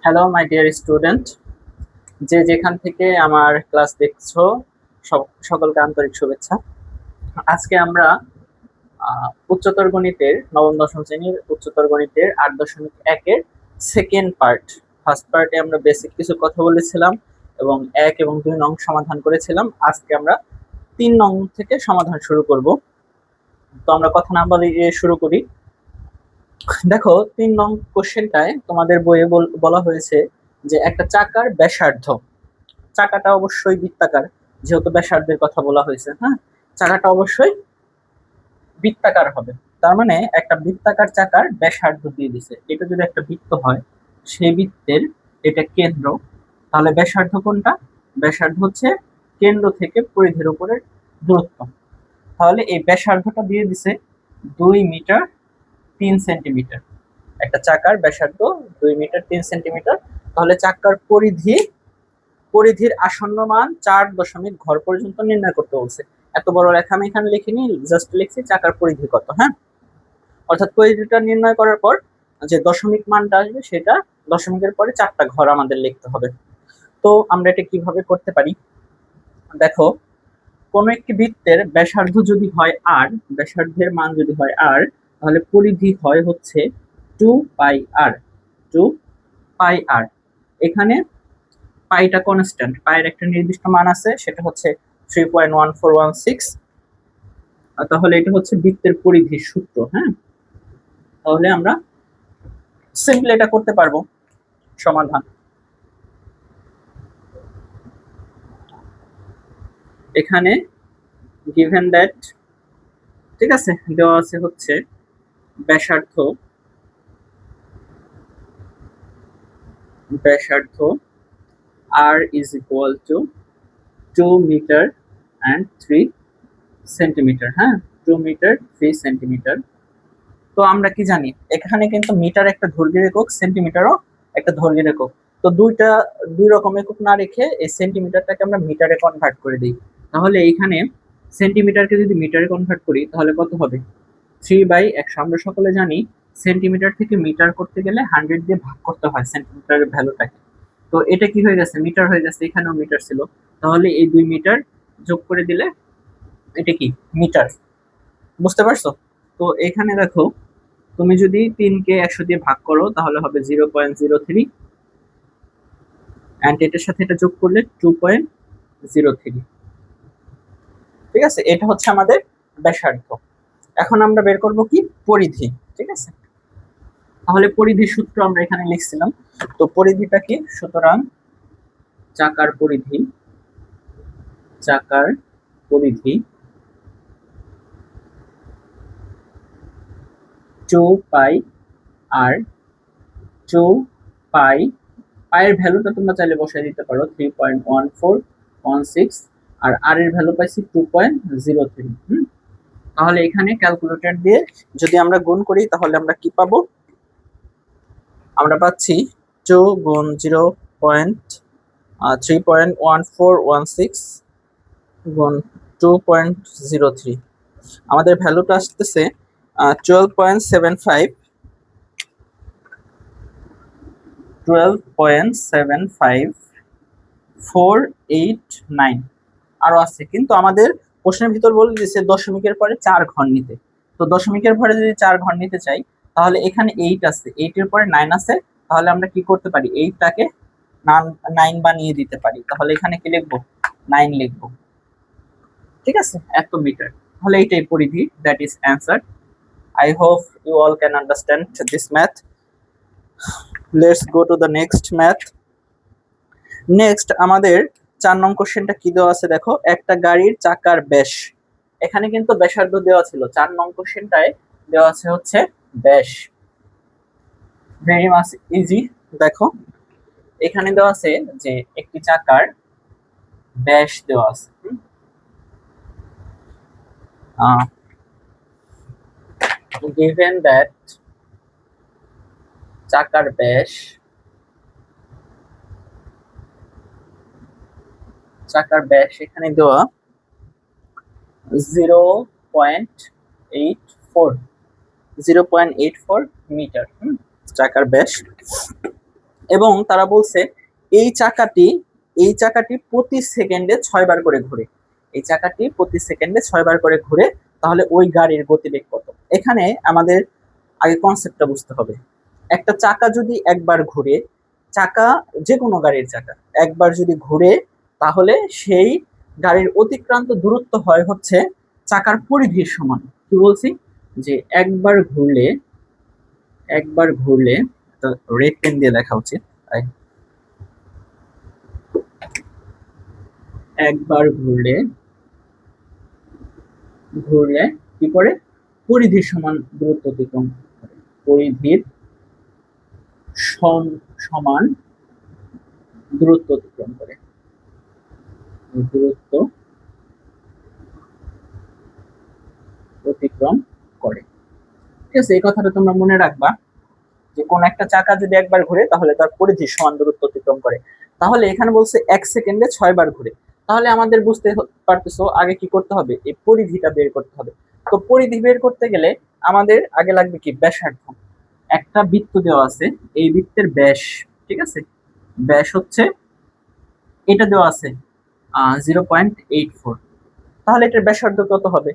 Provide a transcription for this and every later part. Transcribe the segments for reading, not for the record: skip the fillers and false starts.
Hello my dear student, যে যেখান থেকে আমার ক্লাস দেখছো সকলকে আন্তরিক শুভেচ্ছা। আজকে আমরা উচ্চতর গণিতের নবম দশম শ্রেণীর উচ্চতর গণিতের 8.1-এর সেকেন্ড পার্ট। ফার্স্ট পার্টে আমরা বেসিক কিছু কথা বলেছিলাম এবং 1 এবং 2 নং সমাধান করেছিলাম। আজকে আমরা 3 নং থেকে সমাধান শুরু করব। তো আমরা কথা না বাড়িয়ে শুরু করি। দেখো, 3 নং কোশ্চেনটায় তোমাদের বইয়ে বলা হয়েছে যে একটা চাকার ব্যাসার্ধ, চাকাটা অবশ্যই বৃত্তাকার, যেহেতু ব্যাসার্ধের কথা বলা হয়েছে। হ্যাঁ, চাকাটা অবশ্যই বৃত্তাকার হবে। তার মানে একটা বৃত্তাকার চাকার ব্যাসার্ধ দিয়ে দিছে। এটা যদি একটা বৃত্ত হয়, সেই বৃত্তের এটা কেন্দ্র, তাহলে ব্যাসার্ধ কোনটা? ব্যাসার্ধ হচ্ছে কেন্দ্র থেকে পরিধির উপরের দূরত্ব। তাহলে এই ব্যাসার্ধটা দিয়ে দিছে 2 মিটার 3 সেন্টিমিটার। একটা চাকার ব্যাসার্ধ 2 মিটার 3 সেন্টিমিটার। তাহলে চাকার পরিধির আসন্ন মান 4 ঘর পর্যন্ত নির্ণয় করতে বলছে। এত বড় লেখা আমি এখানে লিখিনি, জাস্ট লিখছি চাকার পরিধি কত। হ্যাঁ, অর্থাৎ পরিধিটা নির্ণয় করার পর যে দশমিক মানটা আসবে, সেটা দশমিকের পরে 4টা ঘর আমাদের লিখতে হবে। তো আমরা এটা কিভাবে করতে পারি? দেখো, কোন একটি বৃত্তের ব্যাসার্ধ যদি হয় আর, ব্যাসার্ধের মান যদি হয় আর, তাহলে পরিধি হয় হচ্ছে 2 পাই আর। 2 পাই আর। এখানে পাইটা কনস্ট্যান্ট, পাইয়ের একটা নির্দিষ্ট মান আছে, সেটা হচ্ছে 3.1416। তাহলে এটা হচ্ছে বৃত্তের পরিধির সূত্র। হ্যাঁ, তাহলে আমরা সিম্পলি এটা করতে পারবো। সমাধান এখানে গিভেন দ্যাট, ঠিক আছে, দেওয়া আছে হচ্ছে ব্যাসার্ধ r is equal to 2 metre and 3 centimetre. হ্যাঁ, 2 মিটার 3 সেন্টিমিটার। তো আমরা কি জানি, এখানে কিন্তু মিটার একটা দৈর্ঘ্যের একক, সেন্টিমিটারও একটা দৈর্ঘ্যের একক। তো দুই রকম একক না রেখে এই সেন্টিমিটারটাকে আমরা মিটারে কনভার্ট করে দিই। তাহলে এইখানে সেন্টিমিটারকে যদি মিটারে কনভার্ট করি, তাহলে কত হবে? 3/100। আমরা সকলে জানি সেন্টিমিটার থেকে মিটার করতে গেলে 100 দিয়ে ভাগ করতে হয় সেন্টিমিটারের ভ্যালুটাকে। তো এটা কি হয়ে গেছে? মিটার হয়ে গেছে। এখানেও মিটার ছিল, তাহলে এই 2 মিটার যোগ করে দিলে এটা কি? মিটার। বুঝতে পারছো? তো এখানে দেখো, তুমি যদি 3কে 100 দিয়ে ভাগ করো, তাহলে হবে 0.03, অ্যান্ড এটার সাথে এটা যোগ করলে 2.03। ঠিক আছে, এটা হচ্ছে আমাদের ব্যাসার্ধ। এখন আমরা বের করব কি? পরিধি। ঠিক আছে, তাহলে পরিধির সূত্র আমরা এখানে লিখছিলাম। তো পরিধিটা কি? সুতরাং চাকার পরিধি, চাকার পরিধি 2 পাই আর। 2 পাই, পায়ের ভ্যালুটা তোমরা চাইলে বসাই দিতে পারো 3.1416, আর এর ভ্যালু পাইছি 2.03। তাহলে এখানে ক্যালকুলেটর দিয়ে যদি আমরা গুণ করি, তাহলে আমরা কি পাবো? আমরা পাচ্ছি 2 গুণ 3.1416 গুণ 2.03। আমাদের ভ্যালুটা আসতেছে 12.75 আরো আছে, কিন্তু আমাদের প্রশ্নের ভিতর বলে দিয়েছে দশমিকের পরে 4 ঘর নিতে। তো দশমিকের পরে যদি 4 ঘর নিতে চাই, তাহলে এখানে 8 আছে, 8 এর পরে 9 আছে, তাহলে আমরা কি করতে পারি? 8টাকে 9 বানিয়ে দিতে পারি। তাহলে এখানে কি লিখবো? 9 লিখবো। ঠিক আছে, এত মিটার। তাহলে এইটাই পরিধি। That is answer. I hope you all can understand this math. Let's go to the next math. Next আমাদের 4 নং কোশ্চেনটা কি দেওয়া আছে দেখো, একটা গাড়ির চাকার ব্যাস। এখানে কিন্তু ব্যাসার্ধ দেওয়া ছিল, 4 নং কোশ্চেনটায় দেওয়া আছে হচ্ছে ব্যাস। Very much easy. দেখো, এখানে দেওয়া আছে যে একটি চাকার ব্যাস দেওয়া আছে। given that চাকার ব্যাস এখানে দেওয়া 0.84 মিটার। চাকার ব্যাস। এবং তারা বলছে এই চাকাটি এই চাকাটি প্রতি সেকেন্ডে 6 বার করে ঘুরে। এই চাকাটি প্রতি সেকেন্ডে 6 বার করে ঘুরে, তাহলে ওই গাড়ির গতিবেগ কত? এখানে আমাদের আগে কনসেপ্টটা বুঝতে হবে। একটা চাকা যদি একবার ঘুরে, চাকা যে কোনো গাড়ির চাকা একবার যদি ঘুরে, তাহলে সেই গাড়ির অতিক্রান্ত দূরত্ব হয় হচ্ছে চাকার পরিধির সমান। কি বলছি? যে একবার ঘুরলে রেড পেন দিয়ে লেখা উচিত। একবার ঘুরলে ঘুরলে কি করে? পরিধির সমান দূরত্ব অতিক্রম করে। পরিধির সমান দূরত্ব অতিক্রম করে। দূরত্ব অতিক্রম করে। ঠিক আছে, এই কথাটা তোমরা মনে রাখবা যে কোন একটা চাকা যদি একবার ঘুরে তাহলে তার পরিধির সমান দূরত্ব অতিক্রম করে। তাহলে এখানে বলছে 1 সেকেন্ডে 6 বার ঘুরে। তাহলে আমাদের বুঝতে পারতেছো আগে কি করতে হবে? এই পরিধিটা বের করতে হবে। তো পরিধি বের করতে গেলে আমাদের আগে লাগবে কি? ব্যাসার্ধ। একটা বৃত্ত দেওয়া আছে, এই বৃত্তের ব্যাস, ঠিক আছে, ব্যাস হচ্ছে এটা দেওয়া আছে 0.84। তাহলে এটার ব্যাসার্ধ কত হবে?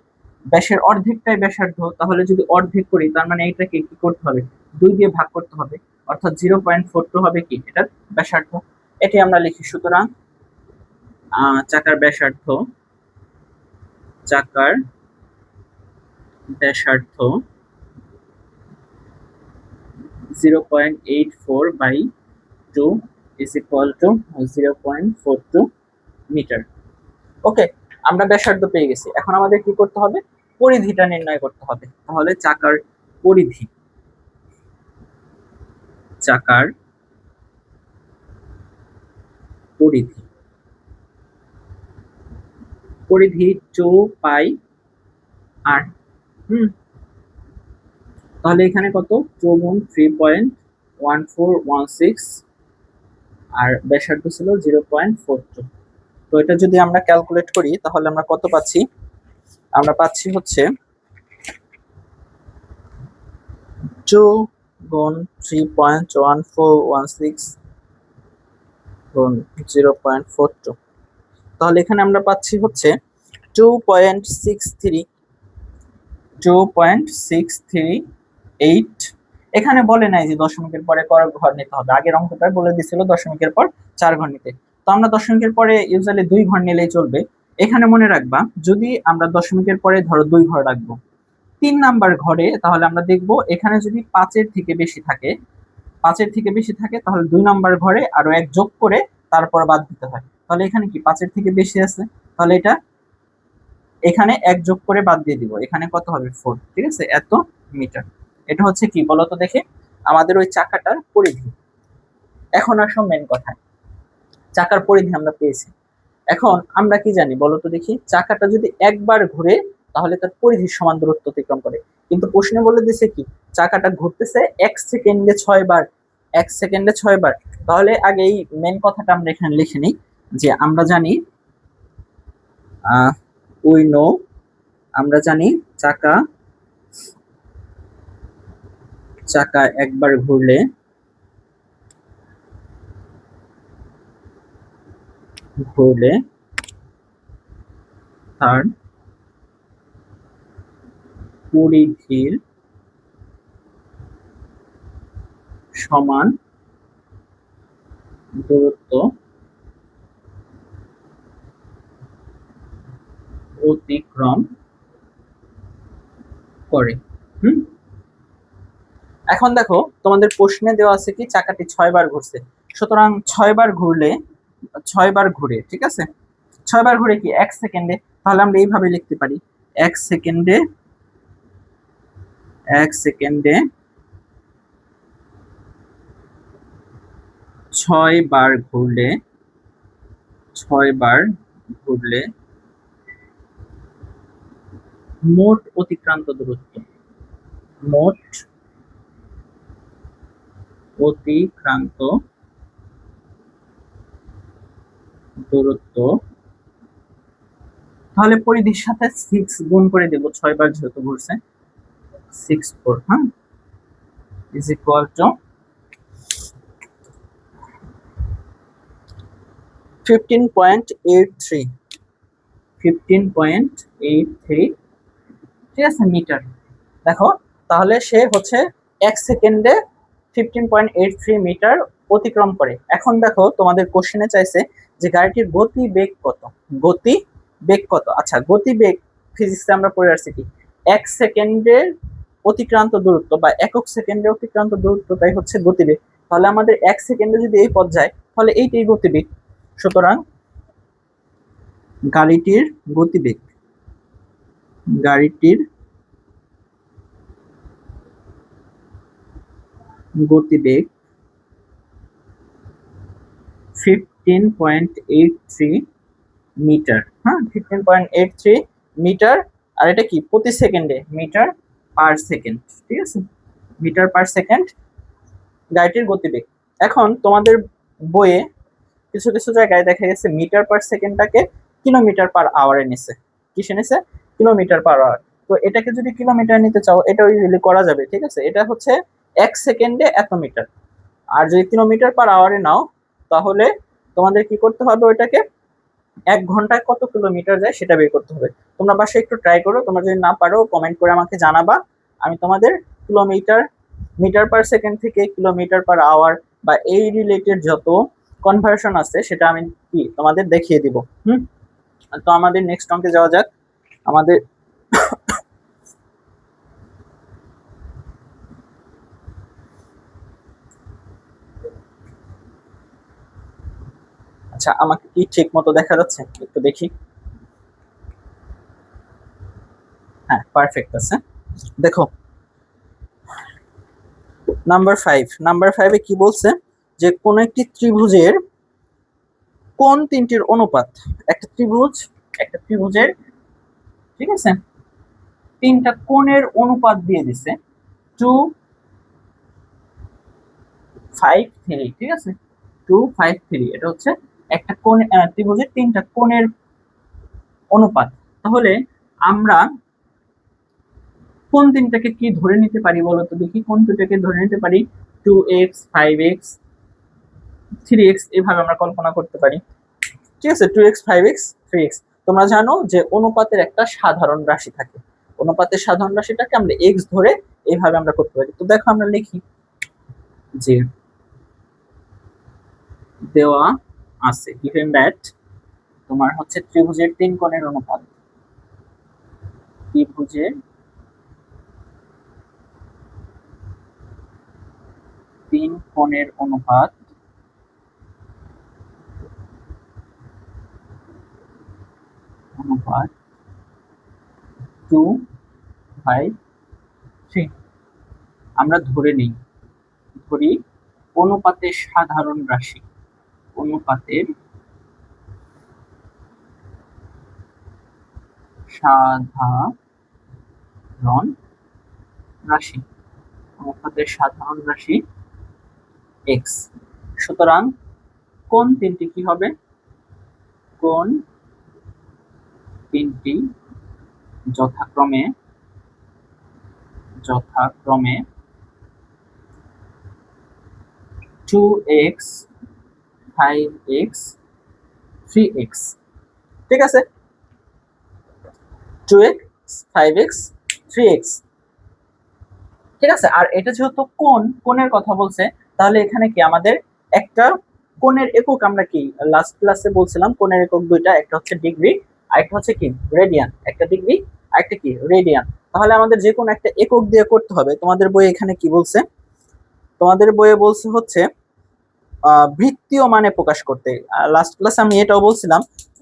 ব্যাসের অর্ধেকটাই ব্যাসার্ধ, তাহলে যদি অর্ধেক করি তার মানে এটাকে কি করতে হবে? 2 দিয়ে ভাগ করতে হবে, অর্থাৎ 0.42 হবে কি এটার ব্যাসার্ধ। এটি আমরা লিখি। সুতরাং চাকার ব্যাসার্ধ চাকার ব্যাসার্ধ 0.84/2 is equal to 0.42 metre. Okay, আমরা ব্যাসার্ধ পেয়ে গেছি। এখন আমাদের কি করতে হবে? পরিধিটা নির্ণয় করতে হবে। তাহলে চাকার পরিধি, চাকার পরিধি পরিধি 2πr। তাহলে এখানে কত? 2 গুণ 3.1416, আর ব্যাসার্ধ ছিল 0.42। তো এটা যদি আমরা ক্যালকুলেট করি তাহলে আমরা কত পাচ্ছি? আমরা পাচ্ছি হচ্ছে 2 গুণ 3.1416 গুণ 0.42। তাহলে এখানে আমরা পাচ্ছি হচ্ছে 2.638। এখানে বলে নাই যে দশমিকের পরে কয় ঘর নিতে হবে, আগের অঙ্কটা বলে দিছিল দশমিকের পর 4 ঘর নিতে। তো আমরা দশমিকের পরে ইউজুয়ালি 2 ঘর নিলেই চলবে। এখানে মনে রাখবা যদি আমরা দশমিকের পরে ধরো 2 ঘর রাখবো, 3 নাম্বার ঘরে তাহলে আমরা দেখব এখানে যদি 5-এর থেকে বেশি থাকে তাহলে 2 নাম্বার ঘরে আরো 1 যোগ করে তারপর বাদ দিতে হয়। তাহলে এখানে কি 5-এর থেকে বেশি আছে, তাহলে এটা এখানে 1 যোগ করে বাদ দিয়ে দিব। এখানে কত হবে? 4। ঠিক আছে, এত মিটার। এটা হচ্ছে কি বলতো দেখে? আমাদের ওই চাকাটার পরিধি। এখন আসো মেন কথায়। চাকার পরিধি আমরা পেয়েছি, এখন আমরা কি জানি বলতো দেখি? চাকাটা যদি একবার ঘুরে তাহলে তার পরিধির সমান দূরত্ব অতিক্রম করে। কিন্তু প্রশ্নে বলে দিছে কি? চাকাটা ঘুরতেছে 1 সেকেন্ডে 6 বার। 1 সেকেন্ডে 6 বার। তাহলে আগে এই মেন কথাটা আমরা এখানে লিখে নিই যে আমরা জানি আমরা জানি চাকা একবার ঘুরলে তার পরিধির সমান দূরত্ব অতিক্রম করে। এখন দেখো তোমাদের প্রশ্নে দেওয়া আছে কি চাকাটি 6 বার ঘুরছে। সুতরাং 6 বার ঘুরে, ঠিক আছে, 6 বার ঘুরে কি 1 সেকেন্ডে। তাহলে আমরা এইভাবে লিখতে পারি 1 সেকেন্ডে 6 বার ঘুরলে মোট অতিক্রান্ত দূরত্ব তাহলে পরিধির সাথে 6 গুণ করে দেব, 6 বার যেহেতু ঘুরছে, 64 ইজ ইকুয়াল টু 15.83 15.83, ঠিক আছে, মিটার। দেখো, তাহলে সে হচ্ছে 1 সেকেন্ডে 15.83 মিটার অতিক্রম করে। এখন দেখো, তোমাদের কোশ্চেনে চাইছে যে গাড়িটির গতি বেগ কত। গতি বেগ কত? আচ্ছা, গতি বেগ ফিজিক্সে আমরা পড়ে আসছি কি, 1 সেকেন্ডের অতিক্রান্ত দূরত্ব বা একক সেকেন্ডে অতিক্রান্ত দূরত্বটাই হচ্ছে গতিবেগ। তাহলে আমাদের 1 সেকেন্ডে যদি এই পথ যায়, তাহলে এইটাই গতিবেগ। সুতরাং গাড়িটির গতিবেগ, গাড়িটির গতিবেগ 15.83 মিটার। হ্যাঁ, 15.83 মিটার। আর এটা কি, প্রতি সেকেন্ডে, মিটার পার সেকেন্ড, ঠিক আছে, মিটার পার সেকেন্ড গাড়িটির গতিবেগ। এখন তোমাদের বইয়ে কিছু কিছু জায়গায় দেখা গেছে মিটার পার সেকেন্ডটাকে কিলোমিটার পার আওয়ারে নিছে। কিসে নিছে? Kilometre per hour. তো এটাকে যদি কিলোমিটার নিতে চাও, এটা ইজিলি করা যাবে, ঠিক আছে। এটা হচ্ছে 1 সেকেন্ডে এত মিটার। আর যদি কিলোমিটার পার আওয়ারে নাও, তাহলে তোমাদের কি করতে হবে, ওইটাকে 1 ঘন্টায় কত কিলোমিটার যায় সেটা বের করতে হবে। তোমরা বাসায় একটু ট্রাই করো, তোমরা যদি না পারো কমেন্ট করে আমাকে জানাবা। আমি তোমাদের কিলোমিটার, মিটার পার সেকেন্ড থেকে কিলোমিটার পার আওয়ার বা এই রিলেটেড যত কনভার্সন আছে সেটা আমি কি তোমাদের দেখিয়ে দিব। তো আমাদের নেক্সট অঙ্কে যাওয়া যাক। আমাদের আচ্ছা, আমাকে কি ঠিক মতো দেখা যাচ্ছে? একটু দেখি। হ্যাঁ, পারফেক্ট আছে। দেখো, নাম্বার 5 কি বলছে, যে কোন একটি ত্রিভুজের কোন তিনটির অনুপাত, একটা ত্রিভুজের, ঠিক আছে, 3টা কোণের অনুপাত দিয়ে দিছে 2, 5, 3, ঠিক আছে, 2, 5, 3, এটা হচ্ছে একটা কোণ, ত্রিভুজের 3টা কোণের অনুপাত। তাহলে আমরা কোন তিনটাকে কি ধরে নিতে পারি বলো তো দেখি, কোন দুটাকে ধরে নিতে পারি? 2x, 5x, 3x, এভাবে আমরা কল্পনা করতে পারি, ঠিক আছে। 2x, 5x, 3x। তোমরা জানো যে অনুপাতের একটা সাধারণ রাশি থাকে, অনুপাতের সাধারণ রাশিটাকে আমরা x ধরে এইভাবে আমরা করতে পারি। তো দেখো, আমরা লিখি যে দেওয়া আছে, given that তোমার হচ্ছে ত্রিভুজের 3 কোণের অনুপাত, ত্রিভুজের 3 কোণের অনুপাত অনুপাত 2/3। আমরা ধরি অনুপাতের সাধারণ রাশি, অনুপাতের সাধারণ রাশি, অনুপাতের সাধারণ রাশি x। সুতরাং কোন তিনটি কি হবে? কোন তিনটি যথাক্রমে 2x, 5x, 3x, ঠিক আছে, 2x, 5x, 3x, ঠিক আছে। আর এটা যেহেতু কোণের কথা বলছে, তাহলে এখানে কি আমাদের একটা কোণের একক, আমরা কি লাস্ট ক্লাসে বলছিলাম কোণের একক দুইটা, একটা হচ্ছে ডিগ্রি আর একটা হচ্ছে কি রেডিয়ান। একটা ডিগ্রি আর একটা কি রেডিয়ান। তাহলে আমাদের যে কোনো একটা একক দিয়ে করতে হবে। তোমাদের বই এখানে কি বলছে? তোমাদের বইয়ে বলছে হচ্ছে বৃত্তীয় মানে প্রকাশ করতে। লাস্ট ক্লাসে আমি এটাও বলছিলাম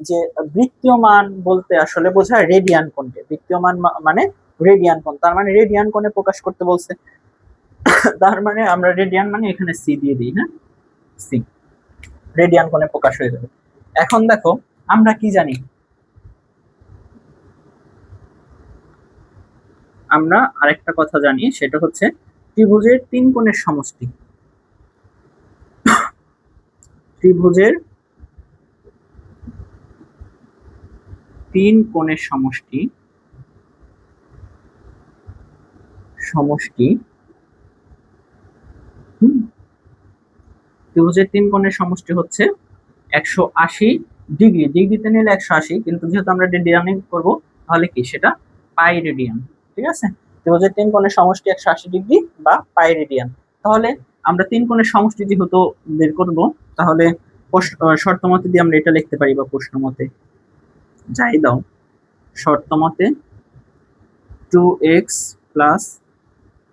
যে বৃত্তীয় মান বলতে আসলে বোঝায় রেডিয়ান কোণকে। বৃত্তীয় মান মানে রেডিয়ান কোণ, তার মানে রেডিয়ান কোণে প্রকাশ করতে বলছে। তার মানে আমরা রেডিয়ান মানে এখানে সি দিয়ে দিই, হ্যাঁ, সি, রেডিয়ান কোণে প্রকাশ হয়ে যাবে। এখন দেখো, আমরা কি জানি? আমরা আরেকটা কথা জানি, সেটা হচ্ছে ত্রিভুজের 3 কোণের সমষ্টি, ত্রিভুজের 3 কোণের সমষ্টি ত্রিভুজের 3 কোণের সমষ্টি হচ্ছে 180 ডিগ্রি, ডিগ্রিতে নিলে 180, কিন্তু যেহেতু আমরা রেডিয়ানে করব তাহলে কি সেটা পাই রেডিয়ান। ঠিক আছে, ত্রিভুজের তিন কোণের সমষ্টি 180 ডিগ্রি বা পাই রেডিয়ান। তাহলে আমরা তিন কোণের সমষ্টি যেহেতু বের করব, তাহলে শর্ত মতে দিয়ে আমরা এটা লিখতে পারি, বা প্রশ্ন মতে যাই দাও, শর্ত মতে 2x plus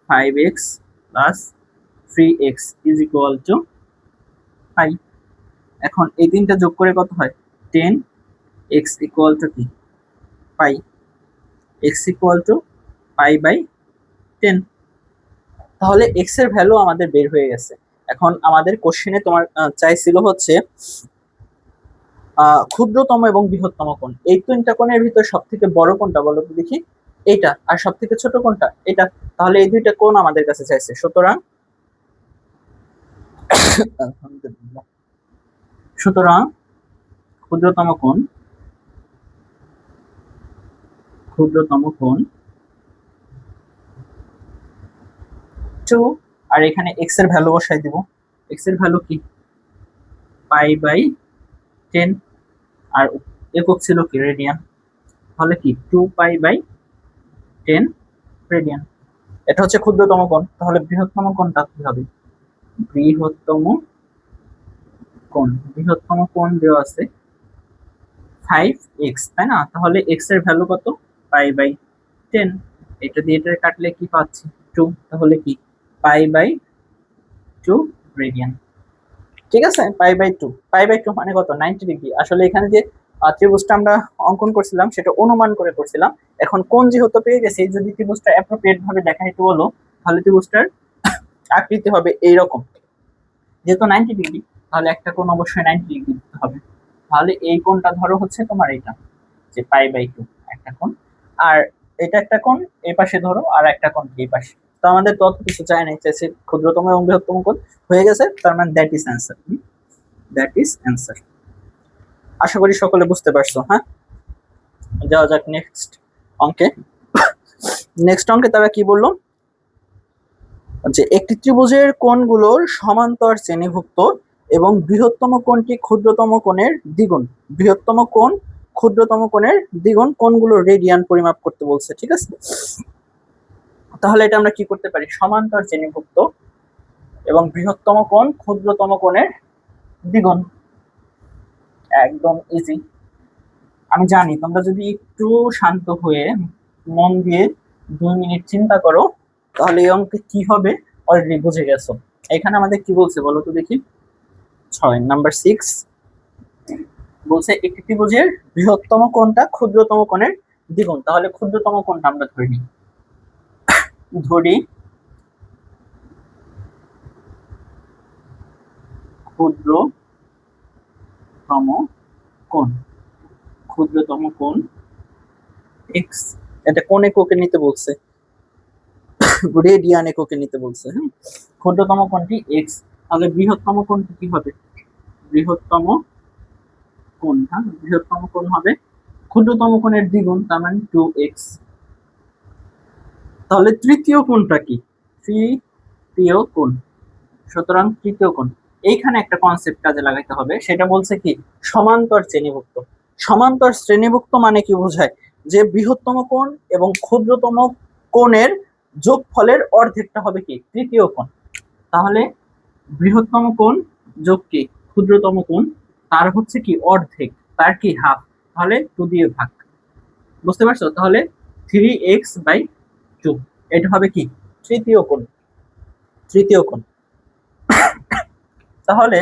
5x plus 3x is equal to pi. এখন এই তিনটা যোগ করে কত হয়? 10x ইকুয়াল টু কি? Pi. x equal to pi by 10। তাহলে x এর ভ্যালু আমাদের বের হয়ে গেছে। এখন আমাদের কোশ্চেনে তোমার চাইছিল হচ্ছে ক্ষুদ্রতম এবং বৃহত্তম কোণ। এই তিনটা কোণের ভিতর সব থেকে বড় কোণটা বলো তো দেখি? এটা। আর সব থেকে ছোট কোণটা? এটা। তাহলে এই দুইটা কোণ আমাদের কাছে চাইছে, সুতরাং সুতরাং ক্ষুদ্রতম কোণ 2, আর এখানে x এর ভ্যালু বসাই দিব। x এর ভ্যালু কি? পাই বাই 10, আর একক ছিল কি? রেডিয়ান। তাহলে কি 2 পাই বাই 10 রেডিয়ান। এটা হচ্ছে ক্ষুদ্রতম কোণ। তাহলে বৃহত্তম কোণটা কি হবে? বৃহত্তম কোণ দেওয়া আছে 5x, তাই না? তাহলে x এর ভ্যালু কত? Pi by 10। এটা দিয়ে এটা কাটলে কি পাচ্ছি? 2। তাহলে কি পাই বাই 2 রেডিয়ান। ঠিক আছে, পাই বাই 2। পাই বাই 2 মানে কত? 90 ডিগ্রি। আসলে এখানে যে ত্রিভুজটা আমরা অঙ্কন করছিলাম সেটা অনুমান করে করছিলাম। এখন কোণ যেহেতু পেয়ে গেছি, যদি ত্রিভুজটা অ্যাপ্রোপ্রিয়েট ভাবে দেখাইতে বলো, তাহলে ত্রিভুজটার আকৃতি হবে এইরকম। যেহেতু 90 ডিগ্রি, তাহলে একটা কোণ অবশ্যই 90 ডিগ্রি দিতে হবে। তাহলে এই কোণটা ধরো হচ্ছে তোমার এটা, যে পাই বাই 2 একটা কোণ, আর এটা একটা কোণ এই পাশে ধরো, আর একটা কোণ এই পাশে। তো আমাদের তত কিছু চাই না, চাইছে ক্ষুদ্রতম এবং বৃহত্তম কোণ। হয়ে গেছে, তার মানে that is answer. That is answer. আশা করি সকলে বুঝতে পারছো। হ্যাঁ, যাওয়া যাক নেক্সট অঙ্কে। নেক্সট অঙ্কে তারা কি বললো? যে একটি ত্রিভুজের কোণগুলোর সমান্তর শ্রেণীভুক্ত এবং বৃহত্তম কোণটি ক্ষুদ্রতম কোণের দ্বিগুণ। বৃহত্তম কোণ ক্ষুদ্রতম কোণের দ্বিগুণ। কোণগুলো রেডিয়ান পরিমাপ করতে বলছে। ঠিক আছে, তাহলে এটা আমরা কি করতে পারি? সমান্তর শ্রেণীভুক্ত এবং বৃহত্তম কোণ ক্ষুদ্রতম কোণের দ্বিগুণ। একদম ইজি। আমি জানি তোমরা যদি একটু শান্ত হয়ে মন দিয়ে 2 মিনিট চিন্তা করো, তাহলে এই অঙ্কে কি হবে অলরেডি বুঝে গেছো। এখানে আমাদের কি বলছে বলো তো দেখি? 6 নাম্বার 6 বলছে একটি ত্রিভুজের বৃহত্তম কোণটা ক্ষুদ্রতম কোণের দ্বিগুণ। তাহলে ক্ষুদ্রতম কোণটা আমরা ধরি ক্ষুদ্রতম কোণ x। এটা কোন এককে নিতে বলছে? রেডিয়ান এককে নিতে বলছে। হ্যাঁ, ক্ষুদ্রতম কোণটি x। তাহলে বৃহত্তম কোণটি কি হবে? বৃহত্তম কোণ হবে ক্ষুদ্রতম কোণের দ্বিগুণ, তার মানে 2x। তাহলে তৃতীয় কোণটা কি? তৃতীয় কোণ। সুতরাং তৃতীয় কোণ, এইখানে একটা কনসেপ্ট কাজে লাগাইতে হবে। সেটা বলছে কি? সমান্তর শ্রেণীভুক্ত। সমান্তর শ্রেণীভুক্ত মানে কি বোঝায়? যে বৃহত্তম কোণ এবং ক্ষুদ্রতম কোণের যোগফলের অর্ধেকটা হবে কি? তৃতীয় কোণ। তাহলে বৃহত্তম কোণ যোগ কি ক্ষুদ্রতম কোণ, তার হচ্ছে কি অর্ধেক, তার কি হাফ। তাহলে 2 দিয়ে ভাগ। বুঝতে পারছো? তাহলে 3x/2 এটা হবে কি? তৃতীয় কোণ। তাহলে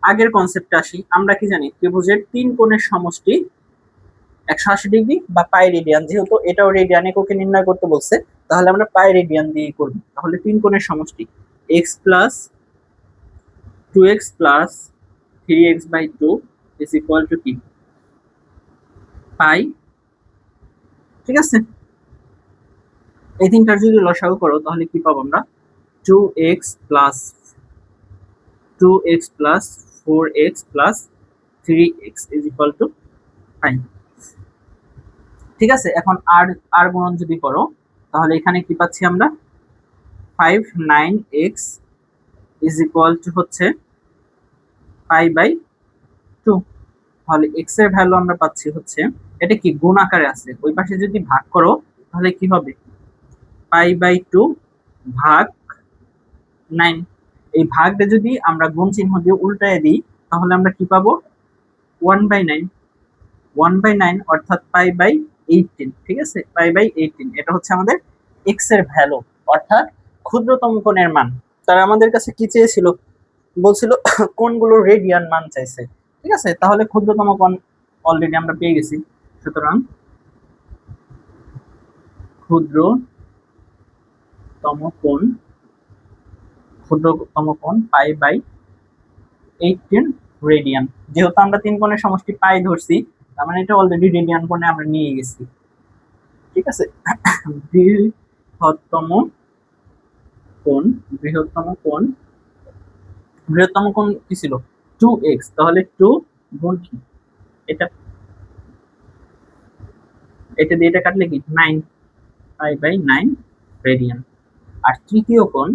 আগের কনসেপ্টে আসি। আমরা কি জানি? ত্রিভুজের তিন কোণের সমষ্টি 180 ডিগ্রি বা পাই রেডিয়ান। যেহেতু এটাও রেডিয়ান এককে নির্ণয় করতে বলছে, তাহলে আমরা পাই রেডিয়ান দিয়ে করব। তাহলে তিন কোণের সমষ্টি x plus 2x plus 3x/2 is equal to কি? পাই। ঠিক আছে, এই তিনটার যদি লসাগু করো তাহলে কি পাবো আমরা? 2x plus 4x plus 3x is equal to pi. ঠিক আছে, এখন আর গুণন যদি করো তাহলে এখানে কি পাচ্ছি আমরা? 5 9x ইজ ইকুয়াল টু হচ্ছে পাই বাই টু। তাহলে এক্স এর ভ্যালু আমরা পাচ্ছি হচ্ছে, এটা কি গুণ আকারে আছে, ওই পাশে যদি ভাগ করো তাহলে কি হবে, π/2 ভাগ 9। এই ভাগটা যদি আমরা গুণ চিহ্ন দিয়ে উল্টায় দিই তাহলে আমরা কি পাবো, 1/9। 1/9 অর্থাৎ π/18। ঠিক আছে, π/18 এটা হচ্ছে আমাদের এক্স এর ভ্যালু, অর্থাৎ ক্ষুদ্রতম কোণের মান। তারা আমাদের কাছে কি চেয়েছিল, বলছিল কোণগুলোর রেডিয়ান মান চাইছে। ঠিক আছে, তাহলে ক্ষুদ্রতম কোণ অলরেডি আমরা পেয়ে গেছি। সুতরাং ক্ষুদ্রতম কোণ π/18 রেডিয়ান। যেহেতু আমরা তিন কোণের সমষ্টি পাই ধরছি, তার মানে এটা অলরেডি রেডিয়ান কোণে আমরা নিয়ে গেছি। ঠিক আছে, বৃহত্তম কোণ বৃহত্তম কোণ কি ছিল, 2x। তাহলে 2 গুণ কি, এটা দিয়ে এটা কাটলে কি 9, π/9 রেডিয়ান। আর তৃতীয় কোণ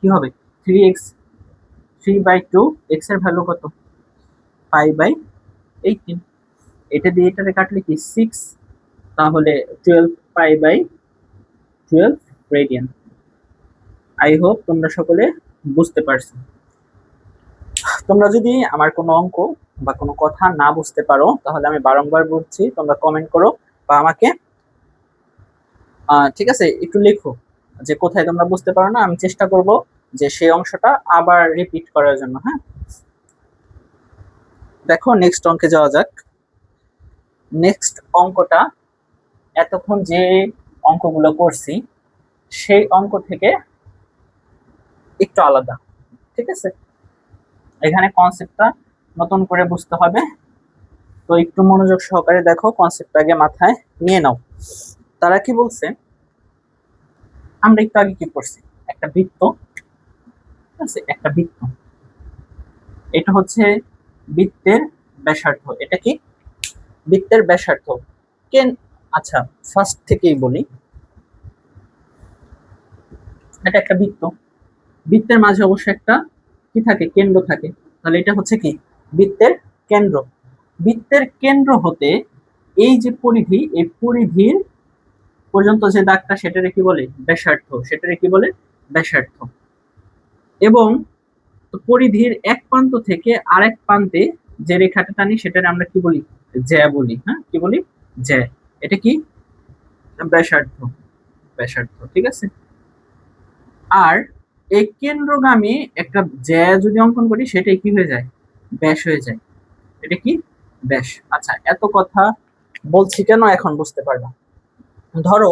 কি হবে, 3x। 3/2, x এর ভ্যালু কত, π/18। এটা দিয়ে এটারে কাটলে কি 6, তাহলে 12 π/12 রেডিয়ান। আই হোপ তোমরা সকলে বুঝতে পারছো। তোমরা যদি আমার কোনো অঙ্ক বা কোনো কথা না বুঝতে পারো তাহলে আমি বারংবার বলছি, তোমরা কমেন্ট করো বা আমাকে ঠিক আছে একটু লেখো যে কোথায় তোমরা বুঝতে পারো না, আমি চেষ্টা করব যে সেই অংশটা আবার রিপিট করার জন্য। হ্যাঁ, দেখো নেক্সট অঙ্কে যাওয়া যাক। নেক্সট অঙ্কটা এতক্ষণ যে অঙ্কগুলো করছি সেই অঙ্ক থেকে একটু আলাদা। ঠিক আছে, এখানে কনসেপ্টটা নতুন করে বুঝতে হবে, তো একটু মনোযোগ সহকারে দেখো, কনসেপ্ট আগে মাথায় নিয়ে নাও। তারা কি বলছে, আমরা একটু আগে কি করছি, একটা বৃত্ত, ঠিক আছে, একটা বৃত্ত, এটা হচ্ছে বৃত্তের ব্যাসার্ধ। এটা কি বৃত্তের ব্যাসার্ধ কেন, আচ্ছা ফার্স্ট থেকেই বলি, এটা একটা বৃত্ত, বৃত্তের মাঝে অবশ্যই একটা কি থাকে, কেন্দ্র থাকে। তাহলে এটা হচ্ছে কি বৃত্তের কেন্দ্র। বৃত্তের কেন্দ্র হতে এই যে পরিধি, এই পরিধির পর্যন্ত যে দাগটা সেটারে কি বলে, ব্যাসার্ধ। সেটারে কি বলে, ব্যাসার্ধ। এবং পরিধির এক প্রান্ত থেকে আরেক প্রান্তে যে রেখাটা টানি সেটারে আমরা কি বলি, জ্যা বলি। হ্যাঁ, কি বলি, জ্যা। এটা কি ব্যাসার্ধ, ব্যাসার্ধ। ঠিক আছে, আর এই কেন্দ্রগামী একটা জ্যা যদি অঙ্কন করি সেটাই কি হয়ে যায়, ব্যাস হয়ে যায়। এটা কি ব্যাস। আচ্ছা, এত কথা বলছি কেন এখন বুঝতে পারবা। ধরো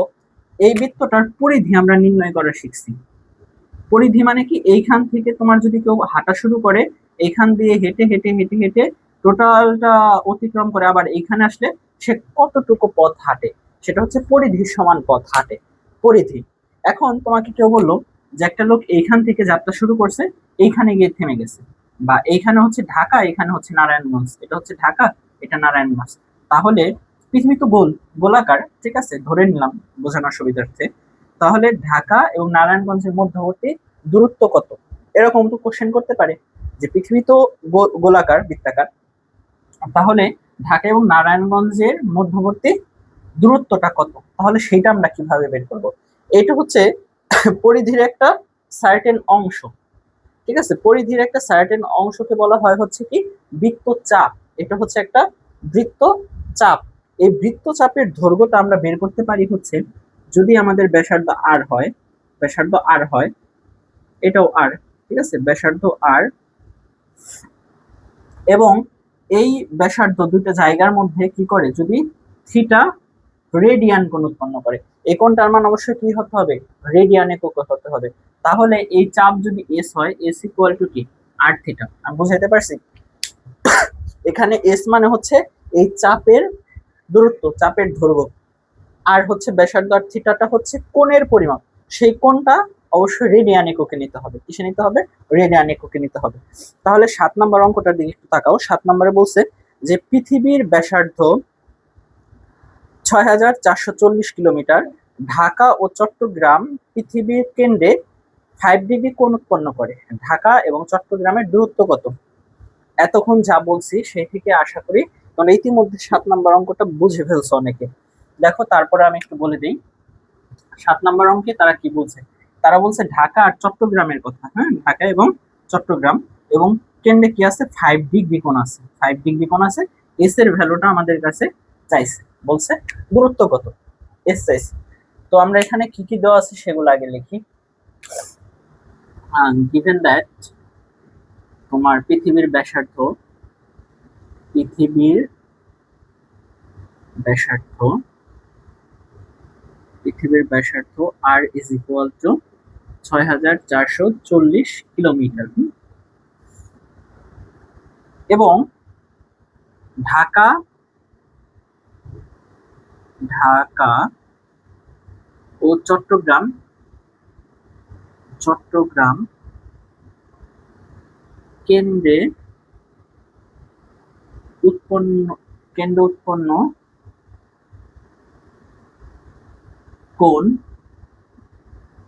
এই বৃত্তটার পরিধি আমরা নির্ণয় করা শিখছি। পরিধি মানে কি, এইখান থেকে তোমার যদি কেউ হাঁটা শুরু করে, এইখান দিয়ে হেঁটে হেঁটে হেঁটে হেঁটে টোটালটা অতিক্রম করে আবার এইখানে আসলে সে কতটুকু পথ হাঁটে, সেটা হচ্ছে পরিধির সমান পথ হাঁটে, পরিধি। এখন তোমাকে কেউ বললো যে একটা লোক এইখান থেকে যাত্রা শুরু করছে, এইখানে গিয়ে থেমে গেছে, বা এইখানে হচ্ছে ঢাকা, এখানে হচ্ছে নারায়ণগঞ্জ, এটা হচ্ছে ঢাকা, এটা নারায়ণগঞ্জ। তাহলে পৃথিবী তো গোলাকার, ঠিক আছে, ধরে নিলাম বোঝানোর সুবিধার্থে। তাহলে ঢাকা এবং নারায়ণগঞ্জের মধ্যবর্তী দূরত্ব কত, এরকম তো কোশ্চেন করতে পারে যে পৃথিবী তো গোলাকার, বৃত্তাকার, তাহলে ঢাকা এবং নারায়ণগঞ্জের মধ্যবর্তী দূরত্বটা কত, তাহলে সেইটা আমরা কিভাবে বের করব। এটা হচ্ছে পরিধির একটা সার্টেন অংশ। ঠিক আছে, পরিধির একটা সার্টেন অংশকে বলা হয় হচ্ছে কি বৃত্তচাপ। এটা হচ্ছে একটা বৃত্তচাপ। এই বৃত্তচাপের দৈর্ঘ্যটা আমরা বের করতে পারি হচ্ছে, যদি আমাদের ব্যাসার্ধ আর হয়, ব্যাসার্ধ আর হয়, এটাও আর, ঠিক আছে, ব্যাসার্ধ আর, এবং এই ব্যাসার্ধ দুটো জায়গার মধ্যে কি করে, যদি থিটা রেডিয়ান কোণ উৎপন্ন করে, এই কোণটার মান অবশ্যই কি হতে হবে, রেডিয়ান একক হতে হবে। তাহলে এই চাপ যদি এস হয়, এস ইকুয়াল টু কি, আর থিটা। আমি বুঝাইতে পারছি, এখানে এস মানে হচ্ছে এই চাপের দূরত্ব, চাপের দৈর্ঘ্য, আর হচ্ছে ব্যাসার্ধ, আর থিটাটা হচ্ছে কোণের পরিমাপ। সেই কোণটা অবশ্যই রেডিয়ান এককে নিতে হবে। কিসে নিতে হবে, রেডিয়ান এককে নিতে হবে। তাহলে 7 নম্বর অঙ্কটার দিকে একটু তাকাও। 7 নম্বরে বলছে যে পৃথিবীর ব্যাসার্ধ 6440 কিলোমিটার, ঢাকা ও চট্টগ্রাম পৃথিবীর কেন্দ্রে 5 ডিগ্রি কোণ উৎপন্ন করে। ঢাকা এবং চট্টগ্রামের দূরত্ব কত? এতক্ষণ যা বলছি সেই থেকে আশা করি তোমরা ইতিমধ্যে 7 নম্বর অঙ্কটা বুঝে ফেলছো অনেকে। দেখো তারপরে আমি একটু বলে দিই 7 নম্বর অঙ্কে তারা কি বলছে। তারা বলছে ঢাকা আর চট্টগ্রামের কথা। হ্যাঁ, ঢাকা এবং চট্টগ্রাম এবং কেন্দ্রে কি আছে, 5 ডিগ্রি কোণ আছে। 5 ডিগ্রি কোণ আছে। এস এর ভ্যালুটা আমাদের কাছে চাইছে, বলছে দূরত্ব কত, এস চাইছে। তো আমরা এখানে কি কি দেওয়া আছে সেগুলো আগে লিখি। গিভেন দ্যাট তোমার পৃথিবীর ব্যাসার্ধ আর ইজ ইকুয়াল টু 6440 কিলোমিটার এবং ঢাকা ও চট্টগ্রাম কেন্দ্রে উৎপন্ন কোণ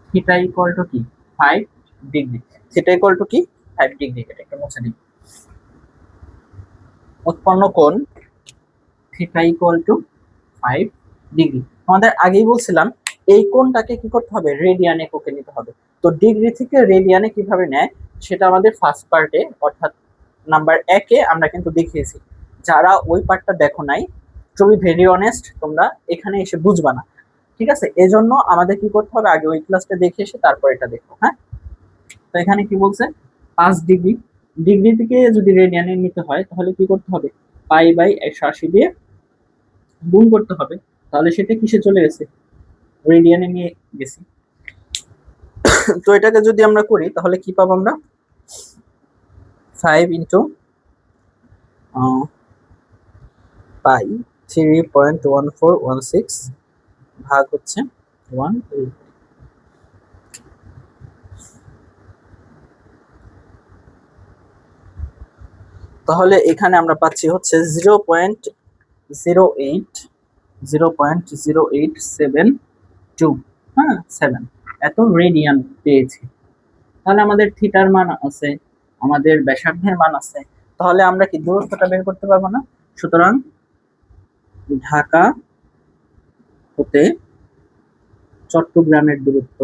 থিটা ইকুয়াল টু কি 5 ডিগ্রি। থিটা ইকুয়াল টু কি 5 ডিগ্রি। এটা একটা মুছে দিই। উৎপন্ন কোণ থিটা ইকুয়াল টু 5 ডিগ্রি। আমাদের আগেই বলছিলাম এই কোণটাকে কি করতে হবে, রেডিয়ান এককে নিতে হবে। তো ডিগ্রি থেকে রেডিয়ানে কিভাবে নেয় সেটা আমাদের ফার্স্ট পার্টে অর্থাৎ নাম্বার 1-এ আমরা কিন্তু দেখিয়েছি। যারা ওই পার্টটা দেখো নাই, টু বি ভেরি অনেস্ট, তোমরা এখানে এসে বুঝবা না, ঠিক আছে? এজন্য আমাদের কি করতে হবে, আগে ওই ক্লাসটা দেখে এসে তারপর এটা দেখো। হ্যাঁ, তো এখানে কি বলছে 5 ডিগ্রি। ডিগ্রি থেকে যদি রেডিয়ানে নিতে হয় তাহলে কি করতে হবে, পাই/180 দিয়ে গুণ করতে হবে। তাহলে সেটা কিসে চলে গেছে, রেডিয়ানে নিয়ে গেছি। তো এটাকে যদি আমরা করি তাহলে কি পাবো আমরা, 5 ইন্টু পাই 3.1416 ভাগ হচ্ছে 1/8। তাহলে এখানে আমরা পাচ্ছি হচ্ছে 0.0872, হ্যাঁ 7 এত রেডিয়ান পেয়েছি। তাহলে আমাদের থিটার মান আছে, আমাদের ব্যাসার্ধের মান আছে, তাহলে আমরা কি দূরত্বটা বের করতে পারবো না? সুতরাং ঢাকা হতে চট্টগ্রামের দূরত্ব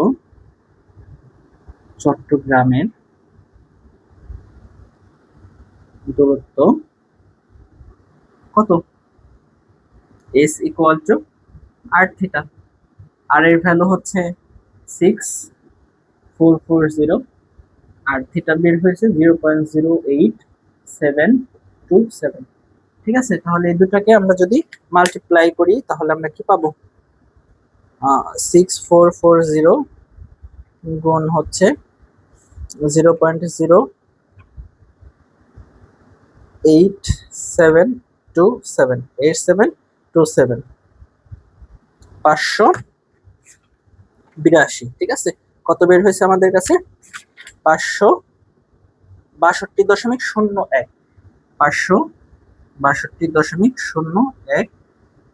কত, s equal to R theta. আর এর ভ্যালু হচ্ছে 6440 আর থিটা বের হয়েছে 0.08727। ঠিক আছে, তাহলে এই দুটাকে আমরা যদি মাল্টিপ্লাই করি তাহলে আমরা কি পাবো, 6440 গুণ হচ্ছে 0.08727 582। ঠিক আছে, কত বের হয়েছে আমাদের কাছে, 562.01 562.01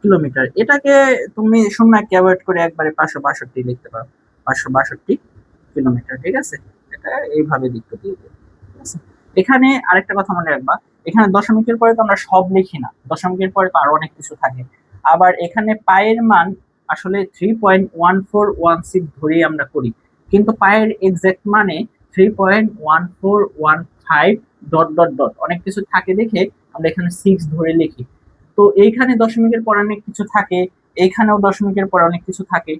কিলোমিটার। এটাকে তুমি শূন্যকে অ্যাভয়েড করে একবারে 562 লিখতে পারো, 562 কিলোমিটার। ঠিক আছে, এটা এইভাবে লিখতে দিয়ে দেবে। ঠিক আছে, এখানে আরেকটা কথা মনে রাখবা, এখানে দশমিকের পরে তো আমরা সব লিখি না, দশমিকের পরে তো আরো অনেক কিছু থাকে। আবার এখানে পায়ের মান আসলে 3.1416 ধরেই আমরা করি, কিন্তু পায়ের এক্সাক্ট মানে 3.1415 ডট ডট ডট অনেক কিছু থাকে দেখে আমরা এখানে 6 ধরে লিখি। তো এইখানে দশমিকের পর অনেক কিছু থাকে, এইখানেও দশমিকের পর অনেক কিছু থাকে।